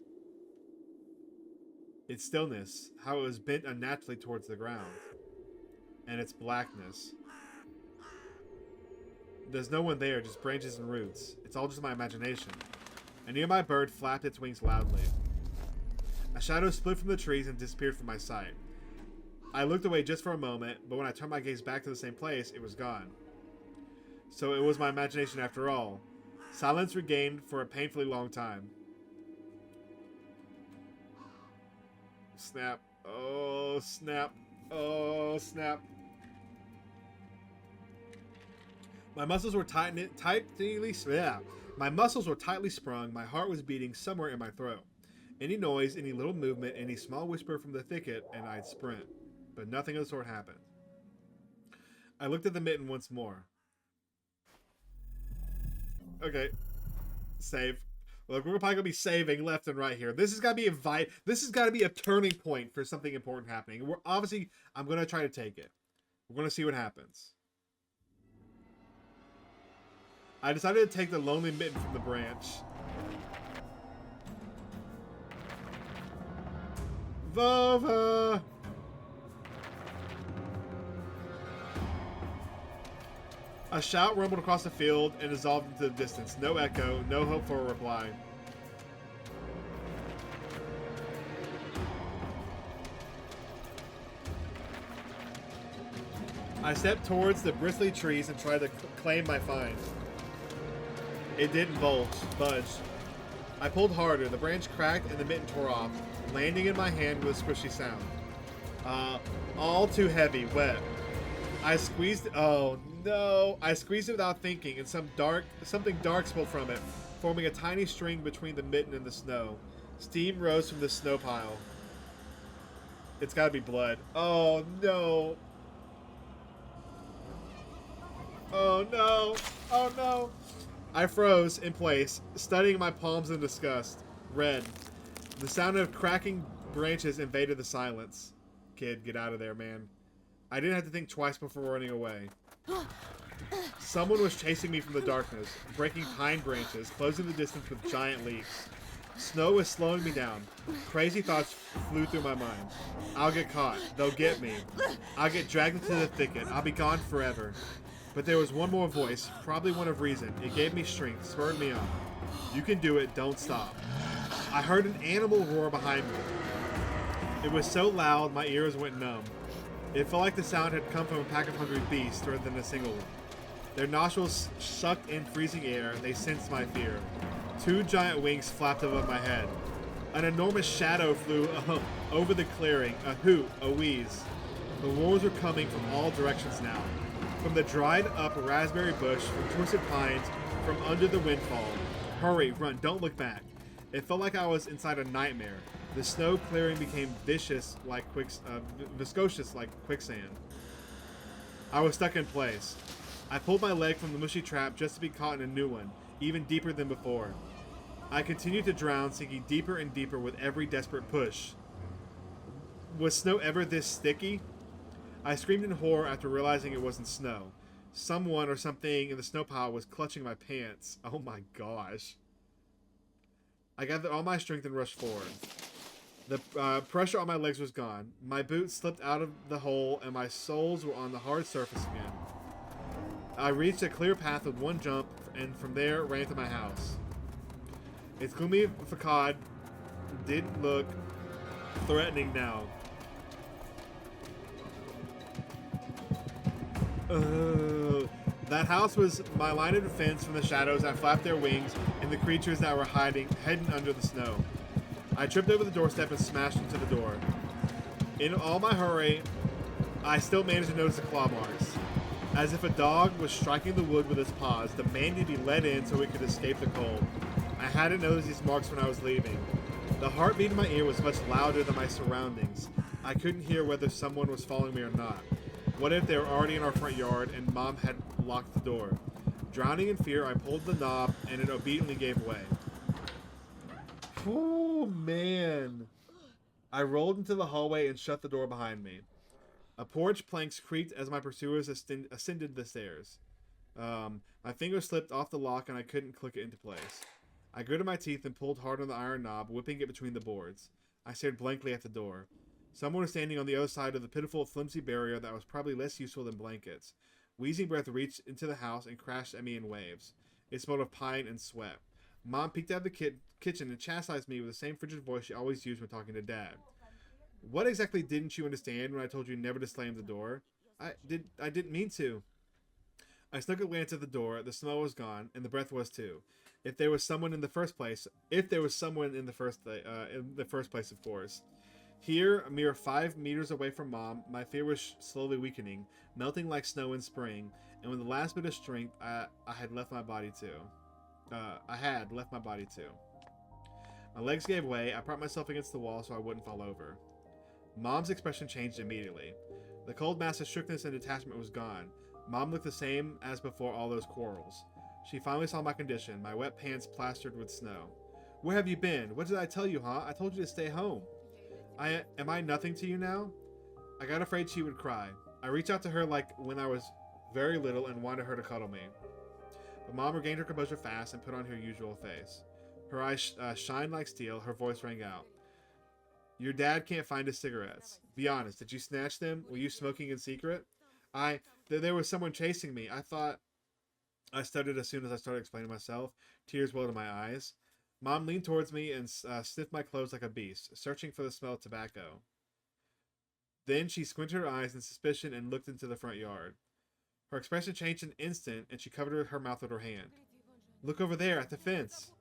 A: Its stillness, how it was bent unnaturally towards the ground, and its blackness. There's no one there, just branches and roots. It's all just my imagination. A nearby bird flapped its wings loudly. A shadow split from the trees and disappeared from my sight. I looked away just for a moment, but when I turned my gaze back to the same place, it was gone. So it was my imagination after all. Silence regained for a painfully long time. Snap. Oh, snap. Oh, snap. My muscles were tightly sprung. My heart was beating somewhere in my throat. Any noise, any little movement, any small whisper from the thicket, and I'd sprint. But nothing of the sort happened. I looked at the mitten once more. Okay. Save. Look, we're probably gonna be saving left and right here. This has gotta be a turning point for something important happening. I'm gonna try to take it. We're gonna see what happens. I decided to take the lonely mitten from the branch. Vova! A shout rumbled across the field and dissolved into the distance. No echo, no hope for a reply. I stepped towards the bristly trees and tried to claim my find. It didn't budge. I pulled harder. The branch cracked and the mitten tore off, landing in my hand with a squishy sound. All too heavy, wet. I squeezed. Oh no! I squeezed it without thinking, and something dark spilled from it, forming a tiny string between the mitten and the snow. Steam rose from the snow pile. It's got to be blood. Oh no! Oh no! Oh no! I froze in place, studying my palms in disgust. Red. The sound of cracking branches invaded the silence. Kid, get out of there, man. I didn't have to think twice before running away. Someone was chasing me from the darkness, breaking pine branches, closing the distance with giant leaps. Snow was slowing me down. Crazy thoughts flew through my mind. I'll get caught. They'll get me. I'll get dragged into the thicket. I'll be gone forever. But there was one more voice, probably one of reason. It gave me strength, spurred me on. You can do it. Don't stop. I heard an animal roar behind me. It was so loud, my ears went numb. It felt like the sound had come from a pack of hungry beasts rather than a single one. Their nostrils sucked in freezing air. They sensed my fear. Two giant wings flapped above my head. An enormous shadow flew over the clearing, a hoot, a wheeze. The roars were coming from all directions now. From the dried up raspberry bush, from twisted pines, from under the windfall. Hurry, run, don't look back. It felt like I was inside a nightmare. The snow clearing became viscous like quicksand. I was stuck in place. I pulled my leg from the mushy trap just to be caught in a new one, even deeper than before. I continued to drown, sinking deeper and deeper with every desperate push. Was snow ever this sticky? I screamed in horror after realizing it wasn't snow. Someone or something in the snow pile was clutching my pants. Oh my gosh. I gathered all my strength and rushed forward. The pressure on my legs was gone. My boots slipped out of the hole and my soles were on the hard surface again. I reached a clear path with one jump and from there ran to my house. Its gloomy facade didn't look threatening now. That house was my line of defense from the shadows that flapped their wings and the creatures that were hiding under the snow. I tripped over the doorstep and smashed into the door. In all my hurry, I still managed to notice the claw marks. As if a dog was striking the wood with his paws, demanding to be let in so we could escape the cold. I hadn't noticed these marks when I was leaving. The heartbeat in my ear was much louder than my surroundings. I couldn't hear whether someone was following me or not. What if they were already in our front yard and Mom had locked the door? Drowning in fear, I pulled the knob and it obediently gave way. Oh, man. I rolled into the hallway and shut the door behind me. A porch planks creaked as my pursuers ascended the stairs. My finger slipped off the lock and I couldn't click it into place. I gritted my teeth and pulled hard on the iron knob, whipping it between the boards. I stared blankly at the door. Someone was standing on the other side of the pitiful, flimsy barrier that was probably less useful than blankets. Wheezing breath reached into the house and crashed at me in waves. It smelled of pine and sweat. Mom peeked out of the kitchen and chastised me with the same frigid voice she always used when talking to Dad. What exactly didn't you understand when I told you never to slam the door? I didn't mean to. I snuck a glance at the door. The smell was gone, and the breath was too. If there was someone in the first place, of course. Here, a mere 5 meters away from Mom, my fear was slowly weakening, melting like snow in spring, and with the last bit of strength, I had left my body too. My legs gave way. I propped myself against the wall so I wouldn't fall over. Mom's expression changed immediately. The cold mass of shookness and detachment was gone. Mom looked the same as before all those quarrels. She finally saw my condition, my wet pants plastered with snow. Where have you been? What did I tell you, huh? I told you to stay home. Am I nothing to you now? I got afraid she would cry. I reached out to her like when I was very little and wanted her to cuddle me. But Mom regained her composure fast and put on her usual face. Her eyes shined like steel. Her voice rang out. Your dad can't find his cigarettes. Be honest, did you snatch them? Were you smoking in secret? There was someone chasing me. I thought I stuttered as soon as I started explaining myself. Tears welled in my eyes. Mom leaned towards me and sniffed my clothes like a beast, searching for the smell of tobacco. Then she squinted her eyes in suspicion and looked into the front yard. Her expression changed in an instant, and she covered her mouth with her hand. Look over there at the fence.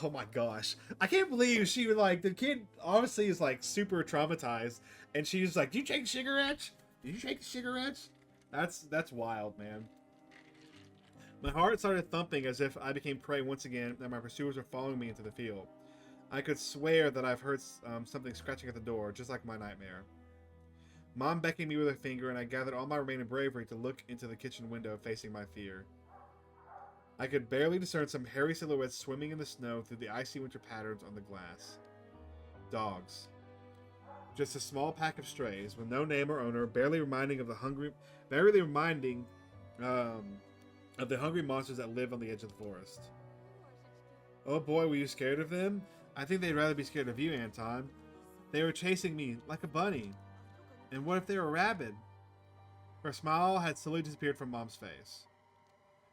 A: Oh my gosh. I can't believe she was like, the kid obviously is like super traumatized, and she was like, "Do you take cigarettes? Did you take the cigarettes?" That's wild, man. My heart started thumping as if I became prey once again and my pursuers were following me into the field. I could swear that I've heard something scratching at the door, just like my nightmare. Mom beckoned me with her finger, and I gathered all my remaining bravery to look into the kitchen window facing my fear. I could barely discern some hairy silhouettes swimming in the snow through the icy winter patterns on the glass. Dogs. Just a small pack of strays, with no name or owner, barely reminding of the hungry monsters that live on the edge of the forest. Oh boy, were you scared of them? I think they'd rather be scared of you, Anton. They were chasing me like a bunny. And what if they were rabid? Her smile had slowly disappeared from Mom's face.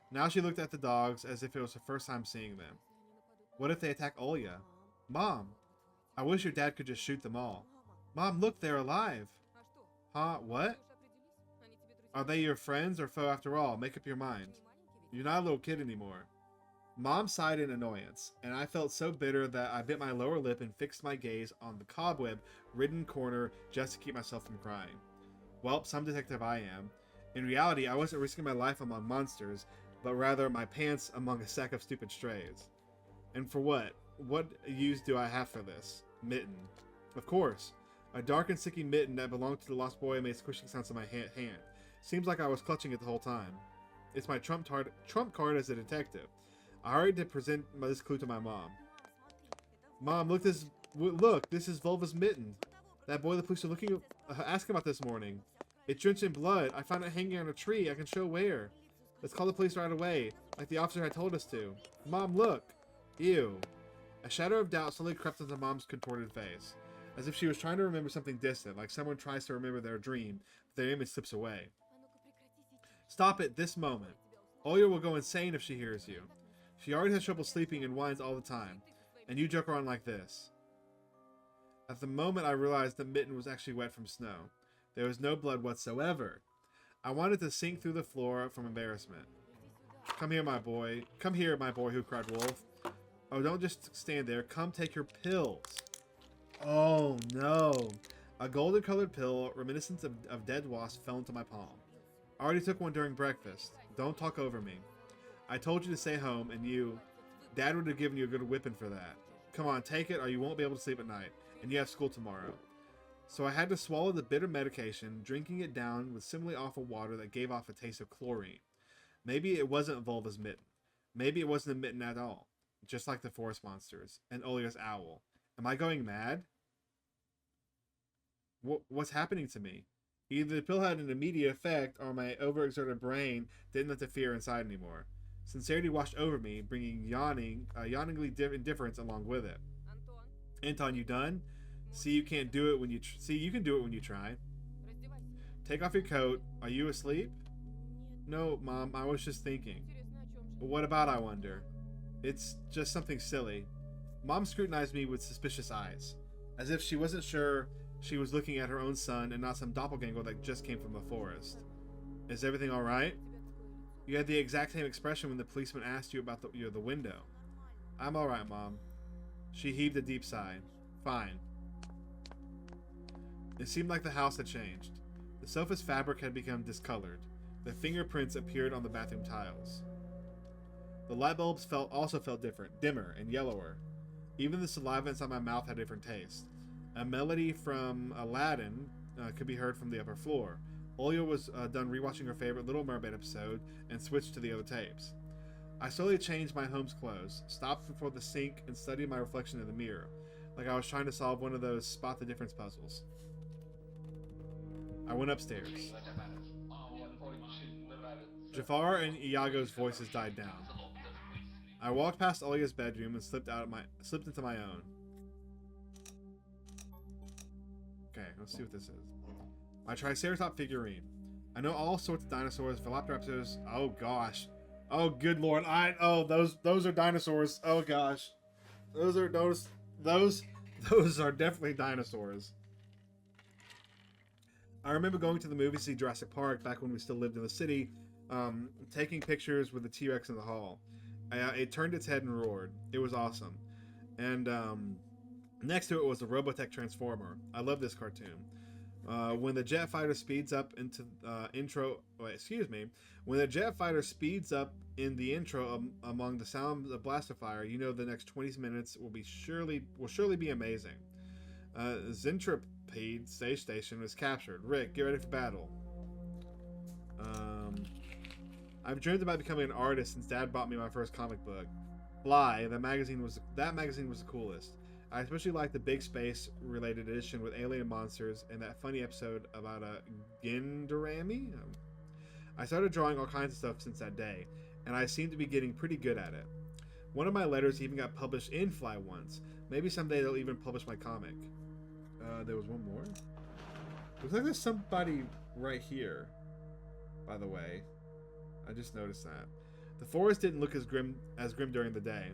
A: Now she looked at the dogs as if it was her first time seeing them. What if they attack Olya? Mom, I wish your dad could just shoot them all. Mom, look, they're alive. Huh? What? Are they your friends or foe after all? Make up your mind. You're not a little kid anymore. Mom sighed in annoyance, and I felt so bitter that I bit my lower lip and fixed my gaze on the cobweb-ridden corner just to keep myself from crying. Welp, some detective I am. In reality, I wasn't risking my life among monsters, but rather my pants among a sack of stupid strays. And for what? What use do I have for this? Mitten. Of course. A dark and sticky mitten that belonged to the lost boy made squishing sounds in my hand. Seems like I was clutching it the whole time. It's my trump card as a detective. I hurried to present this clue to my mom. Mom, look, this is Volva's mitten. That boy the police are asking about this morning. It's drenched in blood. I found it hanging on a tree. I can show where. Let's call the police right away, like the officer had told us to. Mom, look. Ew. A shadow of doubt slowly crept into Mom's contorted face, as if she was trying to remember something distant, like someone tries to remember their dream, but their image slips away. Stop it this moment. Olya will go insane if she hears you. She already has trouble sleeping and whines all the time, and you joke around like this. At the moment, I realized the mitten was actually wet from snow. There was no blood whatsoever. I wanted to sink through the floor from embarrassment. Come here, my boy. Come here, my boy, who cried Wolf. Oh, don't just stand there. Come take your pills. Oh, no. A golden-colored pill, reminiscent of dead wasps, fell into my palm. I already took one during breakfast. Don't talk over me. I told you to stay home, and Dad would have given you a good whipping for that. Come on, take it, or you won't be able to sleep at night, and you have school tomorrow. So I had to swallow the bitter medication, drinking it down with similarly awful water that gave off a taste of chlorine. Maybe it wasn't Volva's mitten. Maybe it wasn't a mitten at all. Just like the forest monsters, and Olya's owl. Am I going mad? What's happening to me? Either the pill had an immediate effect, or my overexerted brain didn't let the fear inside anymore. Sincerity washed over me, bringing yawningly indifference along with it. Anton, you done? See, you can't do it when you you can do it when you try. Take off your coat. Are you asleep? No, Mom, I was just thinking. But what about, I wonder? It's just something silly. Mom scrutinized me with suspicious eyes, as if she wasn't sure she was looking at her own son and not some doppelganger that just came from the forest. Is everything alright? You had the exact same expression when the policeman asked you about the window. I'm alright, Mom. She heaved a deep sigh. Fine. It seemed like the house had changed. The sofa's fabric had become discolored. The fingerprints appeared on the bathroom tiles. The light bulbs also felt different, dimmer and yellower. Even the saliva inside my mouth had a different taste. A melody from Aladdin could be heard from the upper floor. Olya was done rewatching her favorite Little Mermaid episode and switched to the other tapes. I slowly changed my home's clothes, stopped before the sink, and studied my reflection in the mirror, like I was trying to solve one of those spot the difference puzzles. I went upstairs. Jafar and Iago's voices died down. I walked past Olya's bedroom and slipped into my own. Okay, let's see what this is. My Triceratops figurine. I know all sorts of dinosaurs, velociraptors. Oh gosh. Oh, good lord! Those are dinosaurs. Oh gosh, those those are definitely dinosaurs. I remember going to the movie to see Jurassic Park back when we still lived in the city, taking pictures with the T Rex in the hall. It turned its head and roared. It was awesome. And next to it was the Robotech Transformer. I love this cartoon. When the jet fighter speeds up into intro, wait, excuse me, when the jet fighter speeds up in the intro among the sounds of blaster fire, you know the next 20 minutes will surely be amazing. Zentripede Space Station was captured. Rick, get ready for battle. Um, I've dreamed about becoming an artist since Dad bought me my first comic book. Fly, that magazine was the coolest. I especially liked the big space related edition with alien monsters and that funny episode about a Gindarami. I started drawing all kinds of stuff since that day, and I seem to be getting pretty good at it. One of my letters even got published in Fly once. Maybe someday they'll even publish my comic. There was one more. Looks like there's somebody right here, by the way. I just noticed that. The forest didn't look as grim during the day.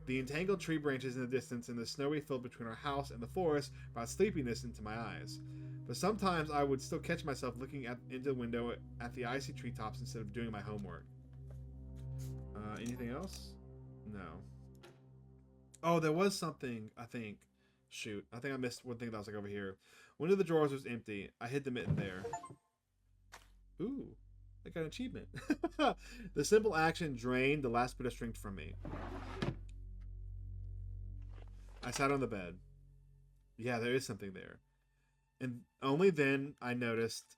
A: The entangled tree branches in the distance and the snowy field between our house and the forest brought sleepiness into my eyes. But sometimes I would still catch myself looking into the window at the icy treetops instead of doing my homework. Anything else? No. Oh, there was something, I think. Shoot, I think I missed one thing that was like over here. One of the drawers was empty. I hid the mitten there. Ooh, I got an achievement. The simple action drained the last bit of strength from me. I sat on the bed. Yeah, there is something there. And only then I noticed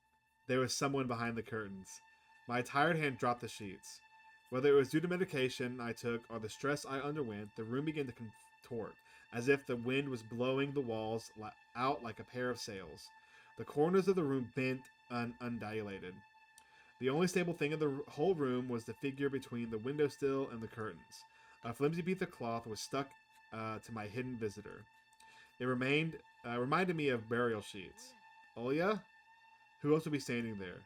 A: there was someone behind the curtains. My tired hand dropped the sheets. Whether it was due to medication I took or the stress I underwent, the room began to contort, as if the wind was blowing the walls out like a pair of sails. The corners of the room bent and undilated. The only stable thing in the whole room was the figure between the windowsill and the curtains. A flimsy piece of cloth was stuck to my hidden visitor. It reminded me of burial sheets. Olya? Who else would be standing there?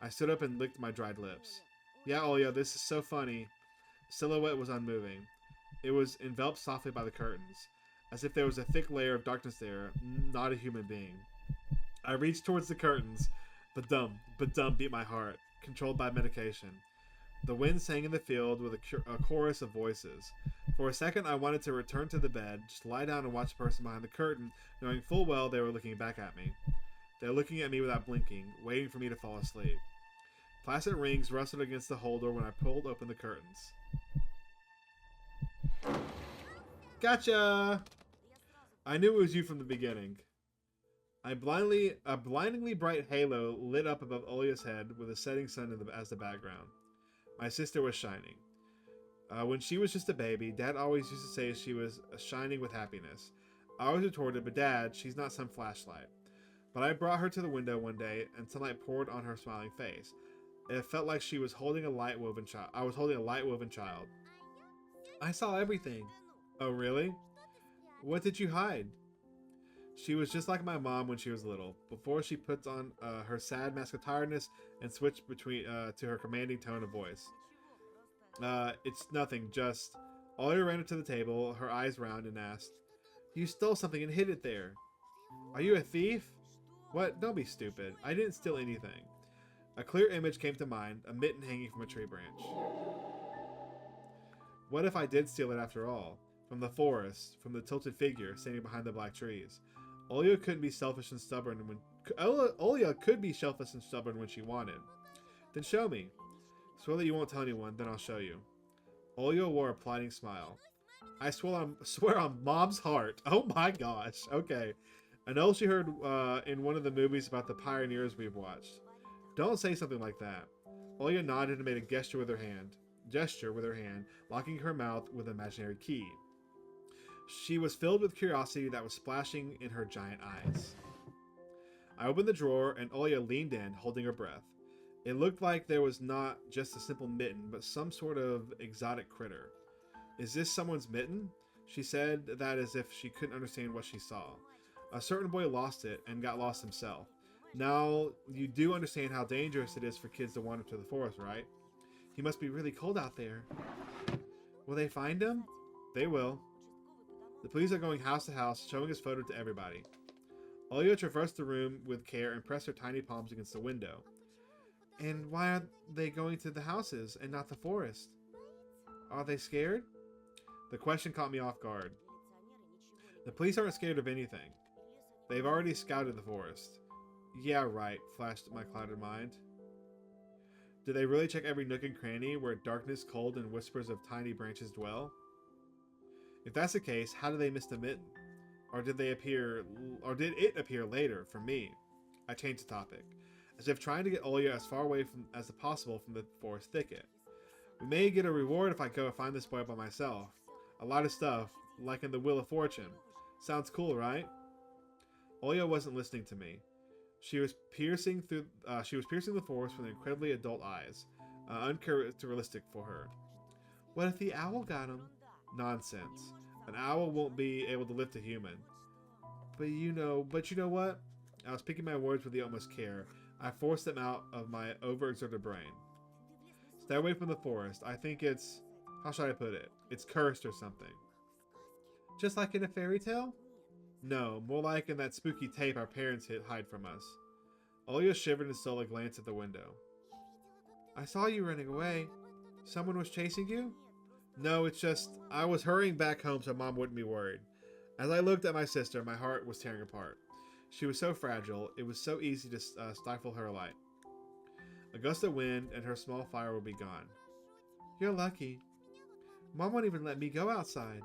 A: I stood up and licked my dried lips. Yeah, Olya, this is so funny. The silhouette was unmoving. It was enveloped softly by the curtains, as if there was a thick layer of darkness there, not a human being. I reached towards the curtains, but dumb beat my heart, controlled by medication. The wind sang in the field with a chorus of voices. For a second, I wanted to return to the bed, just lie down and watch the person behind the curtain, knowing full well they were looking back at me. They were looking at me without blinking, waiting for me to fall asleep. Placid rings rustled against the holder when I pulled open the curtains. Gotcha! I knew it was you from the beginning. A blindingly bright halo lit up above Olya's head with a setting sun as the background. My sister was shining. When she was just a baby, Dad always used to say she was shining with happiness. I always retorted, but Dad, she's not some flashlight. But I brought her to the window one day, and sunlight poured on her smiling face. It felt like she was holding a light woven child. I was holding a light woven child. I saw everything. Oh, really? What did you hide? She was just like my mom when she was little. Before she puts on her sad mask of tiredness and switched between to her commanding tone of voice. It's nothing. Just. Olya ran up to the table, her eyes round, and asked, "You stole something and hid it there. Are you a thief?" What? Don't be stupid. I didn't steal anything. A clear image came to mind, a mitten hanging from a tree branch. What if I did steal it after all? From the forest, from the tilted figure standing behind the black trees. Olya couldn't be selfish and stubborn when Olya could be selfish and stubborn when she wanted. Then show me. Swear that you won't tell anyone, then I'll show you. Olya wore a plighting smile. I swear on Mom's heart. Oh my gosh. Okay. I know she heard in one of the movies about the pioneers we've watched. Don't say something like that. Olya nodded and made a gesture with her hand, locking her mouth with an imaginary key. She was filled with curiosity that was splashing in her giant eyes. I opened the drawer and Olya leaned in, holding her breath. It looked like there was not just a simple mitten, but some sort of exotic critter. Is this someone's mitten? She said that as if she couldn't understand what she saw. A certain boy lost it and got lost himself. Now, you do understand how dangerous it is for kids to wander to the forest, right? He must be really cold out there. Will they find him? They will. The police are going house to house, showing his photo to everybody. Olya traversed the room with care and pressed her tiny palms against the window. And why are they going to the houses and not the forest? Are they scared? The question caught me off guard. The police aren't scared of anything. They've already scouted the forest. Yeah, right, flashed my clouded mind. Did they really check every nook and cranny where darkness, cold, and whispers of tiny branches dwell? If that's the case, how did they miss the mitten? Or did it appear later for me? I changed the topic, as if trying to get Olya as far away as possible from the forest thicket. We may get a reward if I go find this boy by myself. A lot of stuff, like in the Wheel of Fortune. Sounds cool, right? Olya wasn't listening to me. She was piercing the forest with incredibly adult eyes, uncharacteristic for her. What if the owl got him? Nonsense. An owl won't be able to lift a human. But you know what? I was picking my words with the utmost care. I forced them out of my overexerted brain. Stay away from the forest. I think it's... How should I put it? It's cursed or something. Just like in a fairy tale? No, more like in that spooky tape our parents hide from us. Olya shivered and stole a glance at the window. I saw you running away. Someone was chasing you? No, it's just, I was hurrying back home so Mom wouldn't be worried. As I looked at my sister, my heart was tearing apart. She was so fragile, it was so easy to stifle her light. A gust of wind and her small fire would be gone. You're lucky. Mom won't even let me go outside.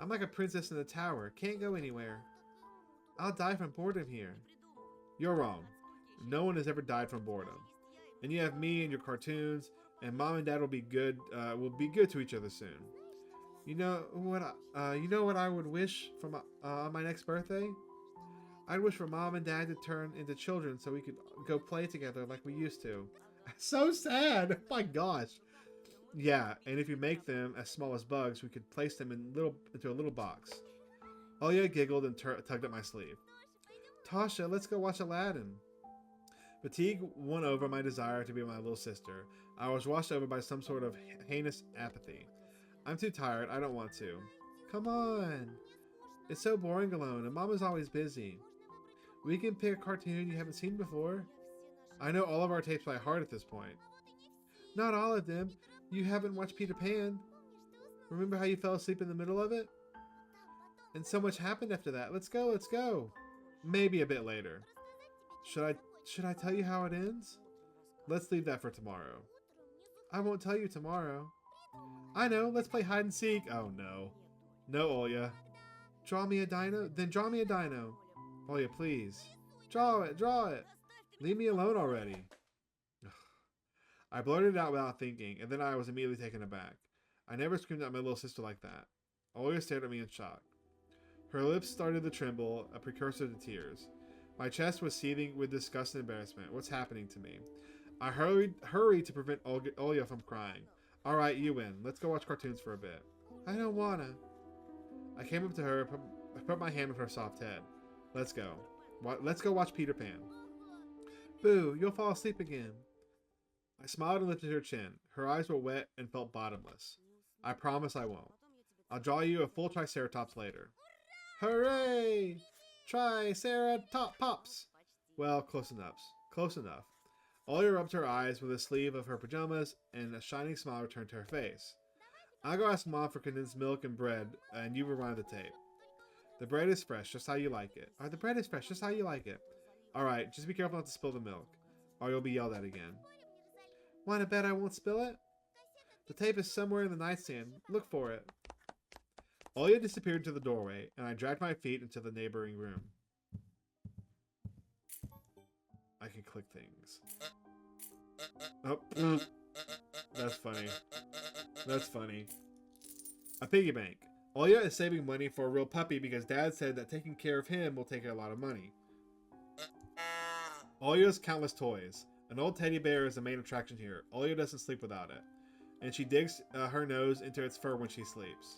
A: I'm like a princess in the tower, can't go anywhere. I'll die from boredom here. You're wrong. No one has ever died from boredom. And you have me and your cartoons, and Mom and Dad will be good to each other soon. You know what I would wish for my next birthday? I'd wish for Mom and Dad to turn into children so we could go play together like we used to. So sad. Oh my gosh. Yeah, and if you make them as small as bugs, we could place them into a little box. Olya giggled and tugged at my sleeve. Tasha, let's go watch Aladdin. Fatigue won over my desire to be my little sister. I was washed over by some sort of heinous apathy. I'm too tired. I don't want to. Come on. It's so boring alone, and Mom is always busy. We can pick a cartoon you haven't seen before. I know all of our tapes by heart at this point. Not all of them. You haven't watched Peter Pan. Remember how you fell asleep in the middle of it? And so much happened after that. Let's go, let's go. Maybe a bit later. Should I tell you how it ends? Let's leave that for tomorrow. I won't tell you tomorrow. I know, let's play hide and seek. Oh no. No, Olya. Draw me a dino? Then draw me a dino. Olya, please. Draw it, draw it. Leave me alone already. I blurted it out without thinking, and then I was immediately taken aback. I never screamed at my little sister like that. Olya stared at me in shock. Her lips started to tremble, a precursor to tears. My chest was seething with disgust and embarrassment. What's happening to me? I hurried to prevent Olya from crying. All right, you win. Let's go watch cartoons for a bit. I don't wanna. I came up to her, put my hand on her soft head. Let's go. Let's go watch Peter Pan. Boo, you'll fall asleep again. I smiled and lifted her chin. Her eyes were wet and felt bottomless. I promise I won't. I'll draw you a full Triceratops later. Hooray! Triceratops! Well, close enough. Close enough. Olya rubbed her eyes with the sleeve of her pajamas, and a shining smile returned to her face. I'll go ask Mom for condensed milk and bread, and you rewind the tape. The bread is fresh, just how you like it. The bread is fresh, just how you like it. Alright, just be careful not to spill the milk, or you'll be yelled at again. Wanna bet I won't spill it? The tape is somewhere in the nightstand. Look for it. Olya disappeared into the doorway, and I dragged my feet into the neighboring room. I can click things. Oh, that's funny. That's funny. A piggy bank. Olya is saving money for a real puppy because Dad said that taking care of him will take a lot of money. Olya's countless toys. An old teddy bear is the main attraction here. Olya doesn't sleep without it. And she digs her nose into its fur when she sleeps.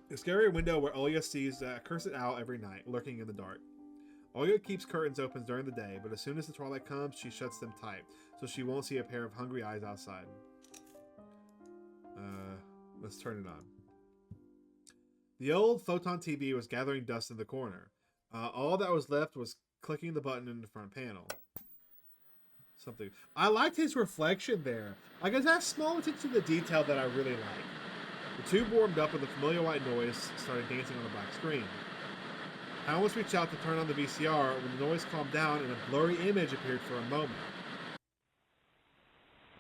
A: The scary window where Olya sees a cursed owl every night, lurking in the dark. Oya keeps curtains open during the day, but as soon as the twilight comes, she shuts them tight, so she won't see a pair of hungry eyes outside. Let's turn it on. The old photon TV was gathering dust in the corner. All that was left was clicking the button in the front panel. Something. I liked his reflection there. Like, it's that small attention to detail that I really like. The tube warmed up and the familiar white noise started dancing on the black screen. I almost reached out to turn on the VCR when the noise calmed down and a blurry image appeared for a moment.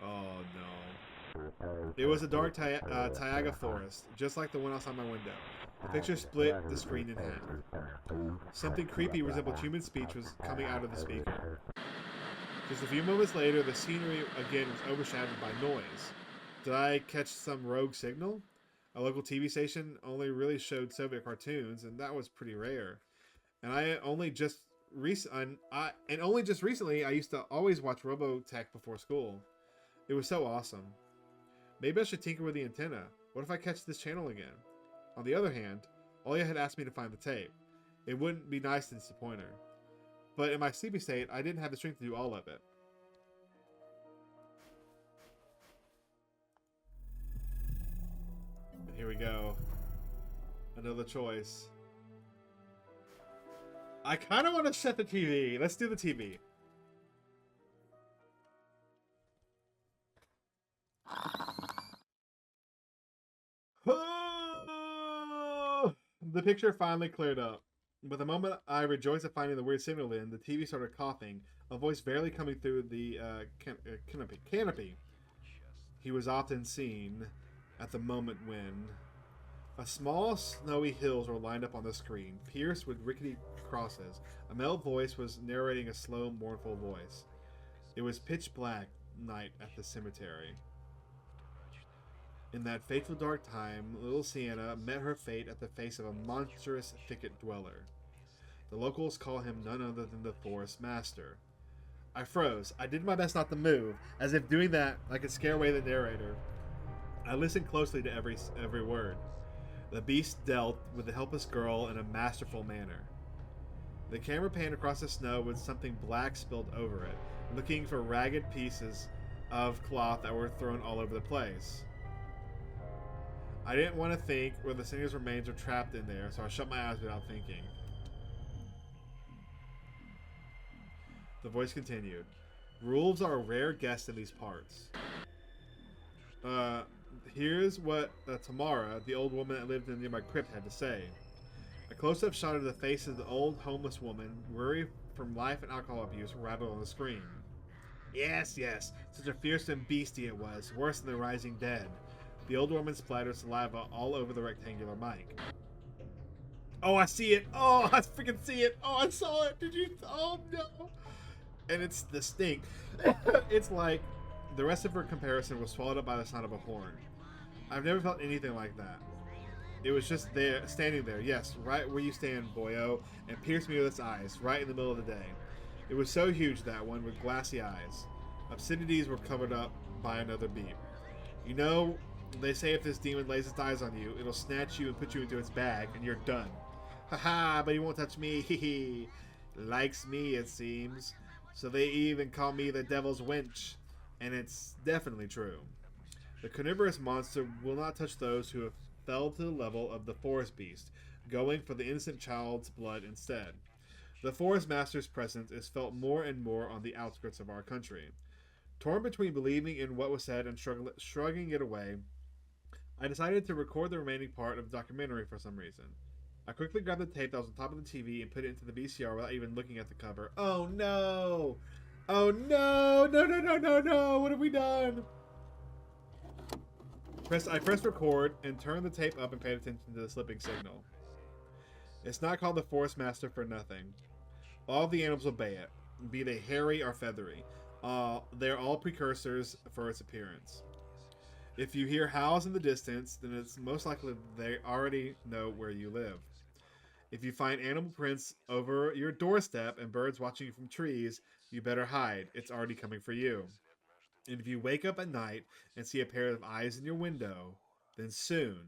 A: Oh no. It was a dark taiga forest, just like the one outside my window. The picture split the screen in half. Something creepy resembled human speech was coming out of the speaker. Just a few moments later, the scenery again was overshadowed by noise. Did I catch some rogue signal? A local TV station only really showed Soviet cartoons, and that was pretty rare. And only just recently I used to always watch Robotech before school. It was so awesome. Maybe I should tinker with the antenna. What if I catch this channel again? On the other hand, Oya had asked me to find the tape. It wouldn't be nice to disappoint her. But in my sleepy state, I didn't have the strength to do all of it. And here we go. Another choice. I kind of want to set the TV. Let's do the TV. The picture finally cleared up. But the moment I rejoiced at finding the weird signal in, the TV started coughing, a voice barely coming through the canopy. He was often seen at the moment when a small snowy hills were lined up on the screen, pierced with rickety crosses. A male voice was narrating a slow, mournful voice. It was pitch black night at the cemetery. In that fateful dark time, little Sienna met her fate at the face of a monstrous thicket dweller. The locals call him none other than the Forest Master. I froze. I did my best not to move, as if doing that I could scare away the narrator. I listened closely to every word. The beast dealt with the helpless girl in a masterful manner. The camera panned across the snow with something black spilled over it, looking for ragged pieces of cloth that were thrown all over the place. I didn't want to think where the singer's remains were trapped in there, so I shut my eyes without thinking. The voice continued. Wolves are a rare guest in these parts. Here's what Tamara, the old woman that lived near my crypt, had to say. A close-up shot of the face of the old homeless woman, weary from life and alcohol abuse, rattled on the screen. Yes, such a fearsome beastie it was, worse than the rising dead. The old woman splattered saliva all over the rectangular mic. Oh, I see it! Oh, I freaking see it! Oh, I saw it! Did you? Oh, no! And it's the stink. It's like the rest of her comparison was swallowed up by the sound of a horn. I've never felt anything like that. It was just there, standing there, yes, right where you stand, boyo, and pierced me with its eyes, right in the middle of the day. It was so huge, that one, with glassy eyes. Obscenities were covered up by another beam. You know, they say if this demon lays its eyes on you, it'll snatch you and put you into its bag, and you're done. Haha, but he won't touch me, hehe. Likes me, it seems. So they even call me the devil's wench. And it's definitely true. The carnivorous monster will not touch those who have fell to the level of the forest beast, going for the innocent child's blood instead. The forest master's presence is felt more and more on the outskirts of our country. Torn between believing in what was said and shrugging it away, I decided to record the remaining part of the documentary for some reason. I quickly grabbed the tape that was on top of the TV and put it into the VCR without even looking at the cover. Oh no! Oh no! No! What have we done? I pressed record and turned the tape up and paid attention to the slipping signal. It's not called the Forest Master for nothing. All of the animals obey it, be they hairy or feathery. They're all precursors for its appearance. If you hear howls in the distance, then it's most likely they already know where you live. If you find animal prints over your doorstep and birds watching you from trees, you better hide. It's already coming for you. And if you wake up at night and see a pair of eyes in your window, then soon,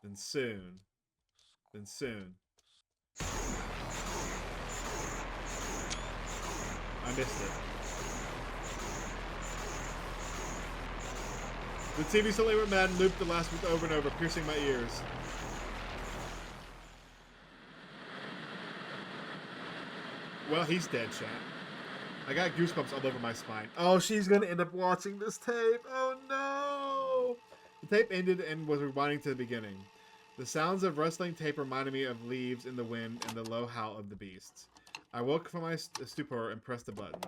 A: Then soon. Then soon. I missed it. The TV suddenly went mad and looped the last week over and over, piercing my ears. Well, he's dead, chat. I got goosebumps all over my spine. Oh, she's gonna end up watching this tape. Oh no! The tape ended and was rewinding to the beginning. The sounds of rustling tape reminded me of leaves in the wind and the low howl of the beasts. I woke from my stupor and pressed the button.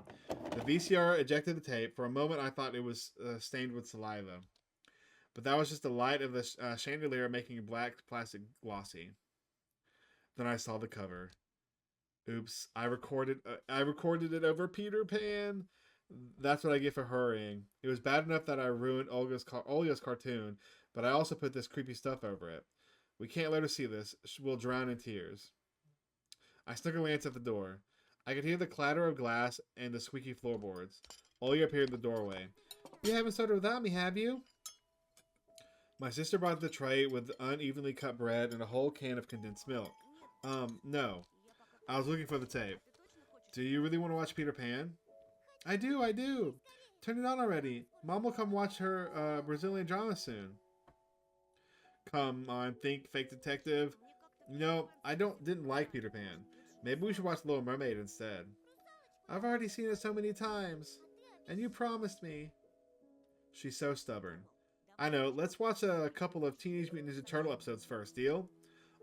A: The VCR ejected the tape. For a moment, I thought it was stained with saliva. But that was just the light of the chandelier making black plastic glossy. Then I saw the cover. Oops, I recorded it over Peter Pan. That's what I get for hurrying. It was bad enough that I ruined Olga's cartoon, but I also put this creepy stuff over it. We can't let her see this. We'll drown in tears. I snuck a glance at the door. I could hear the clatter of glass and the squeaky floorboards. Olga appeared in the doorway. You haven't started without me, have you? My sister brought the tray with unevenly cut bread and a whole can of condensed milk. No. I was looking for the tape. Do you really want to watch Peter Pan? I do. Turn it on already. Mom will come watch her Brazilian drama soon. Come on, think, fake detective. You know, I didn't like Peter Pan. Maybe we should watch Little Mermaid instead. I've already seen it so many times. And you promised me. She's so stubborn. I know, let's watch a couple of Teenage Mutant Ninja Turtle episodes first, deal?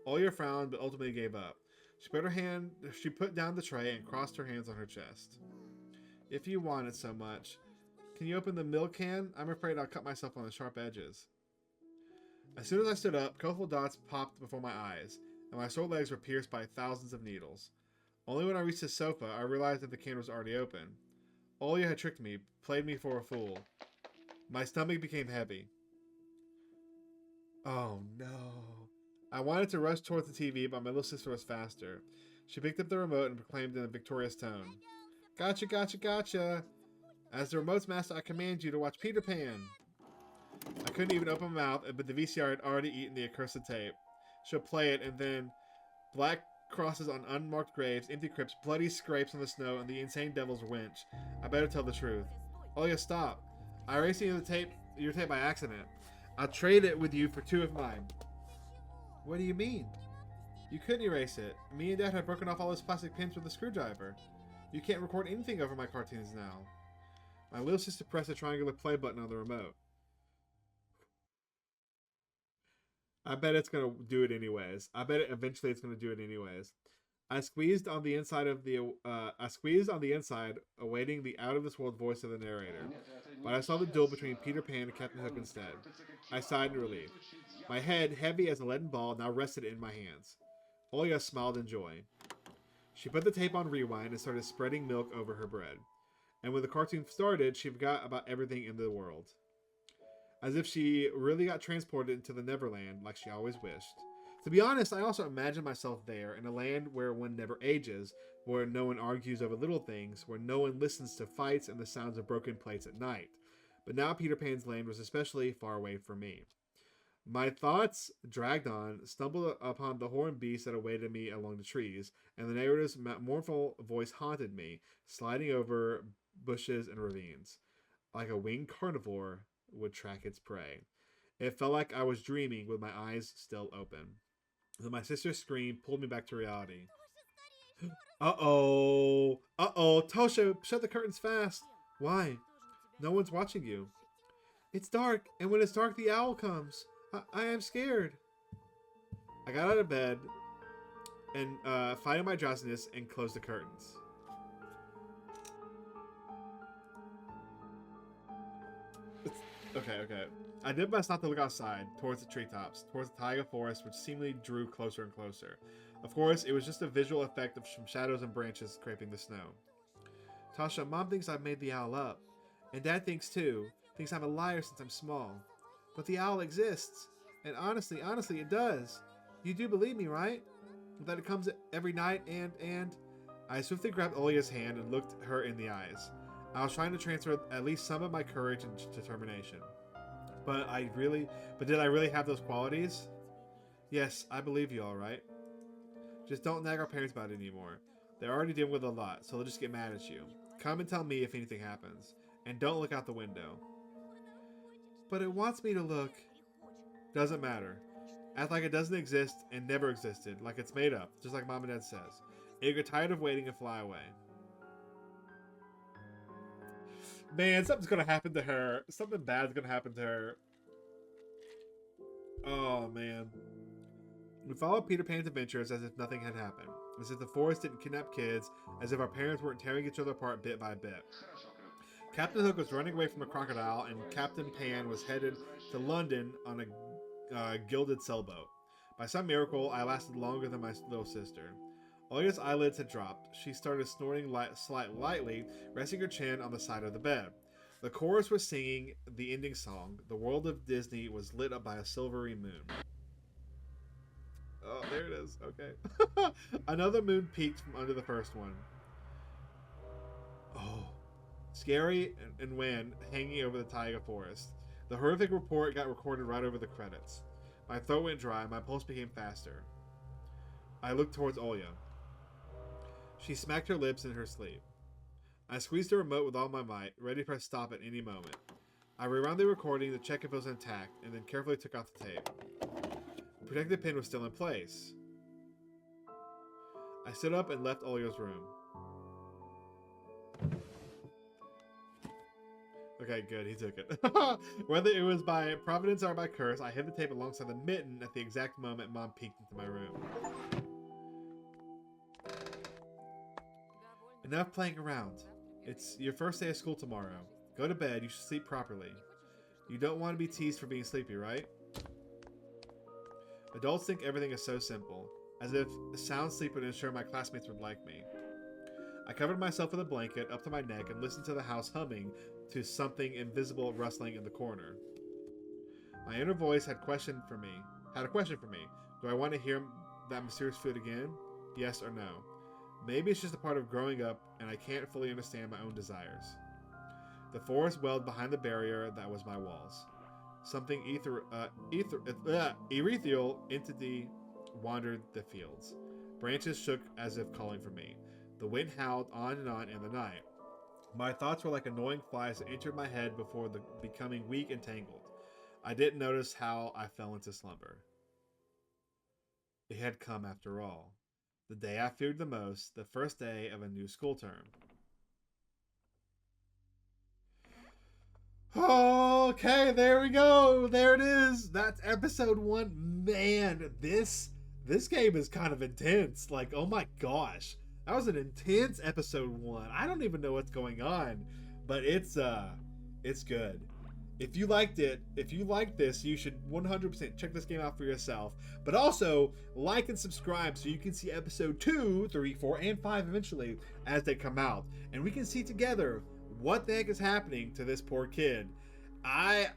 A: Olga frowned, but ultimately gave up. She put down the tray and crossed her hands on her chest. If you want it so much. Can you open the milk can? I'm afraid I'll cut myself on the sharp edges. As soon as I stood up, colorful dots popped before my eyes, and my sore legs were pierced by thousands of needles. Only when I reached the sofa, I realized that the can was already open. Olga had tricked me, played me for a fool. My stomach became heavy. Oh no. I wanted to rush towards the TV, but my little sister was faster. She picked up the remote and proclaimed in a victorious tone. Gotcha, gotcha, gotcha. As the remote's master, I command you to watch Peter Pan. I couldn't even open my mouth, but the VCR had already eaten the accursed tape. She'll play it, and then black crosses on unmarked graves, empty crypts, bloody scrapes on the snow, and the insane devil's winch. I better tell the truth. Olga, stop. I erased your tape by accident. I'll trade it with you for 2 of mine. What do you mean? You couldn't erase it. Me and Dad have broken off all those plastic pins with a screwdriver. You can't record anything over my cartoons now. My little sister pressed the triangular play button on the remote. I bet it's gonna do it anyways. I bet eventually it's gonna do it anyways. I squeezed on the inside, awaiting the out-of-this-world voice of the narrator. But I saw the duel between Peter Pan and Captain Hook instead. I sighed in relief. My head, heavy as a leaden ball, now rested in my hands. Olga smiled in joy. She put the tape on rewind and started spreading milk over her bread. And when the cartoon started, she forgot about everything in the world. As if she really got transported into the Neverland, like she always wished. To be honest, I also imagined myself there, in a land where one never ages, where no one argues over little things, where no one listens to fights and the sounds of broken plates at night. But now Peter Pan's land was especially far away from me. My thoughts dragged on, stumbled upon the horned beast that awaited me along the trees, and the narrator's mournful voice haunted me, sliding over bushes and ravines, like a winged carnivore would track its prey. It felt like I was dreaming with my eyes still open. Then my sister's scream pulled me back to reality. Uh-oh. Uh-oh. Tosha, shut the curtains fast. Why? No one's watching you. It's dark, and when it's dark, the owl comes. I am scared. I got out of bed and fighting my drowsiness and closed the curtains. Okay. I did best not to look outside, towards the treetops, towards the taiga forest, which seemingly drew closer and closer. Of course, it was just a visual effect of some shadows and branches scraping the snow. Tasha, Mom thinks I've made the owl up. And Dad thinks too. Thinks I'm a liar since I'm small. But the owl exists. And honestly, it does. You do believe me, right? That it comes every night and... I swiftly grabbed Olga's hand and looked her in the eyes. I was trying to transfer at least some of my courage and determination. But did I really have those qualities? Yes, I believe you, alright? Just don't nag our parents about it anymore. They're already dealing with a lot, so they'll just get mad at you. Come and tell me if anything happens. And don't look out the window. But it wants me to look. Doesn't matter. Act like it doesn't exist and never existed, like it's made up, just like Mom and Dad says. And you get tired of waiting and fly away. Man, something's gonna happen to her. Something bad's gonna happen to her. Oh, man. We followed Peter Pan's adventures as if nothing had happened. As if the forest didn't kidnap kids. As if our parents weren't tearing each other apart bit by bit. Captain Hook was running away from a crocodile, and Captain Pan was headed to London on a gilded sailboat. By some miracle, I lasted longer than my little sister. Olga's eyelids had dropped. She started snoring lightly, resting her chin on the side of the bed. The chorus was singing the ending song. The world of Disney was lit up by a silvery moon. Oh, there it is. Okay. Another moon peeked from under the first one. Oh. Scary and wan hanging over the taiga forest. The horrific report got recorded right over the credits. My throat went dry. My pulse became faster. I looked towards Olga. She smacked her lips in her sleep. I squeezed the remote with all my might, ready to press stop at any moment. I rewound the recording to check if it was intact, and then carefully took off the tape. The protective pin was still in place. I stood up and left Olga's room. Okay, good, he took it. Whether it was by providence or by curse, I hid the tape alongside the mitten at the exact moment Mom peeked into my room. Enough playing around. It's your first day of school tomorrow. Go to bed, you should sleep properly. You don't want to be teased for being sleepy, right? Adults think everything is so simple, as if sound sleep would ensure my classmates would like me. I covered myself with a blanket up to my neck and listened to the house humming to something invisible rustling in the corner. My inner voice had a question for me. Do I want to hear that mysterious food again? Yes or no? Maybe it's just a part of growing up and I can't fully understand my own desires. The forest welled behind the barrier that was my walls. Something ethereal entity wandered the fields. Branches shook as if calling for me. The wind howled on and on in the night. My thoughts were like annoying flies that entered my head before becoming weak and tangled. I didn't notice how I fell into slumber. It had come after all. The day I feared the most, the first day of a new school term. Okay, there we go. There it is. That's episode 1. Man, this game is kind of intense. Like, oh my gosh. That was an intense episode 1. I don't even know what's going on, but it's good. If you liked it, if you like this, you should 100% check this game out for yourself. But also, like and subscribe so you can see episode 2, 3, 4, and 5 eventually as they come out. And we can see together what the heck is happening to this poor kid. I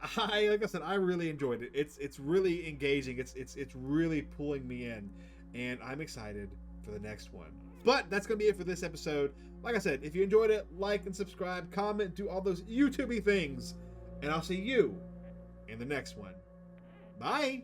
A: like I said, I really enjoyed it. It's really engaging. It's really pulling me in. And I'm excited for the next one. But that's going to be it for this episode. Like I said, if you enjoyed it, like and subscribe, comment, do all those YouTube-y things. And I'll see you in the next one. Bye!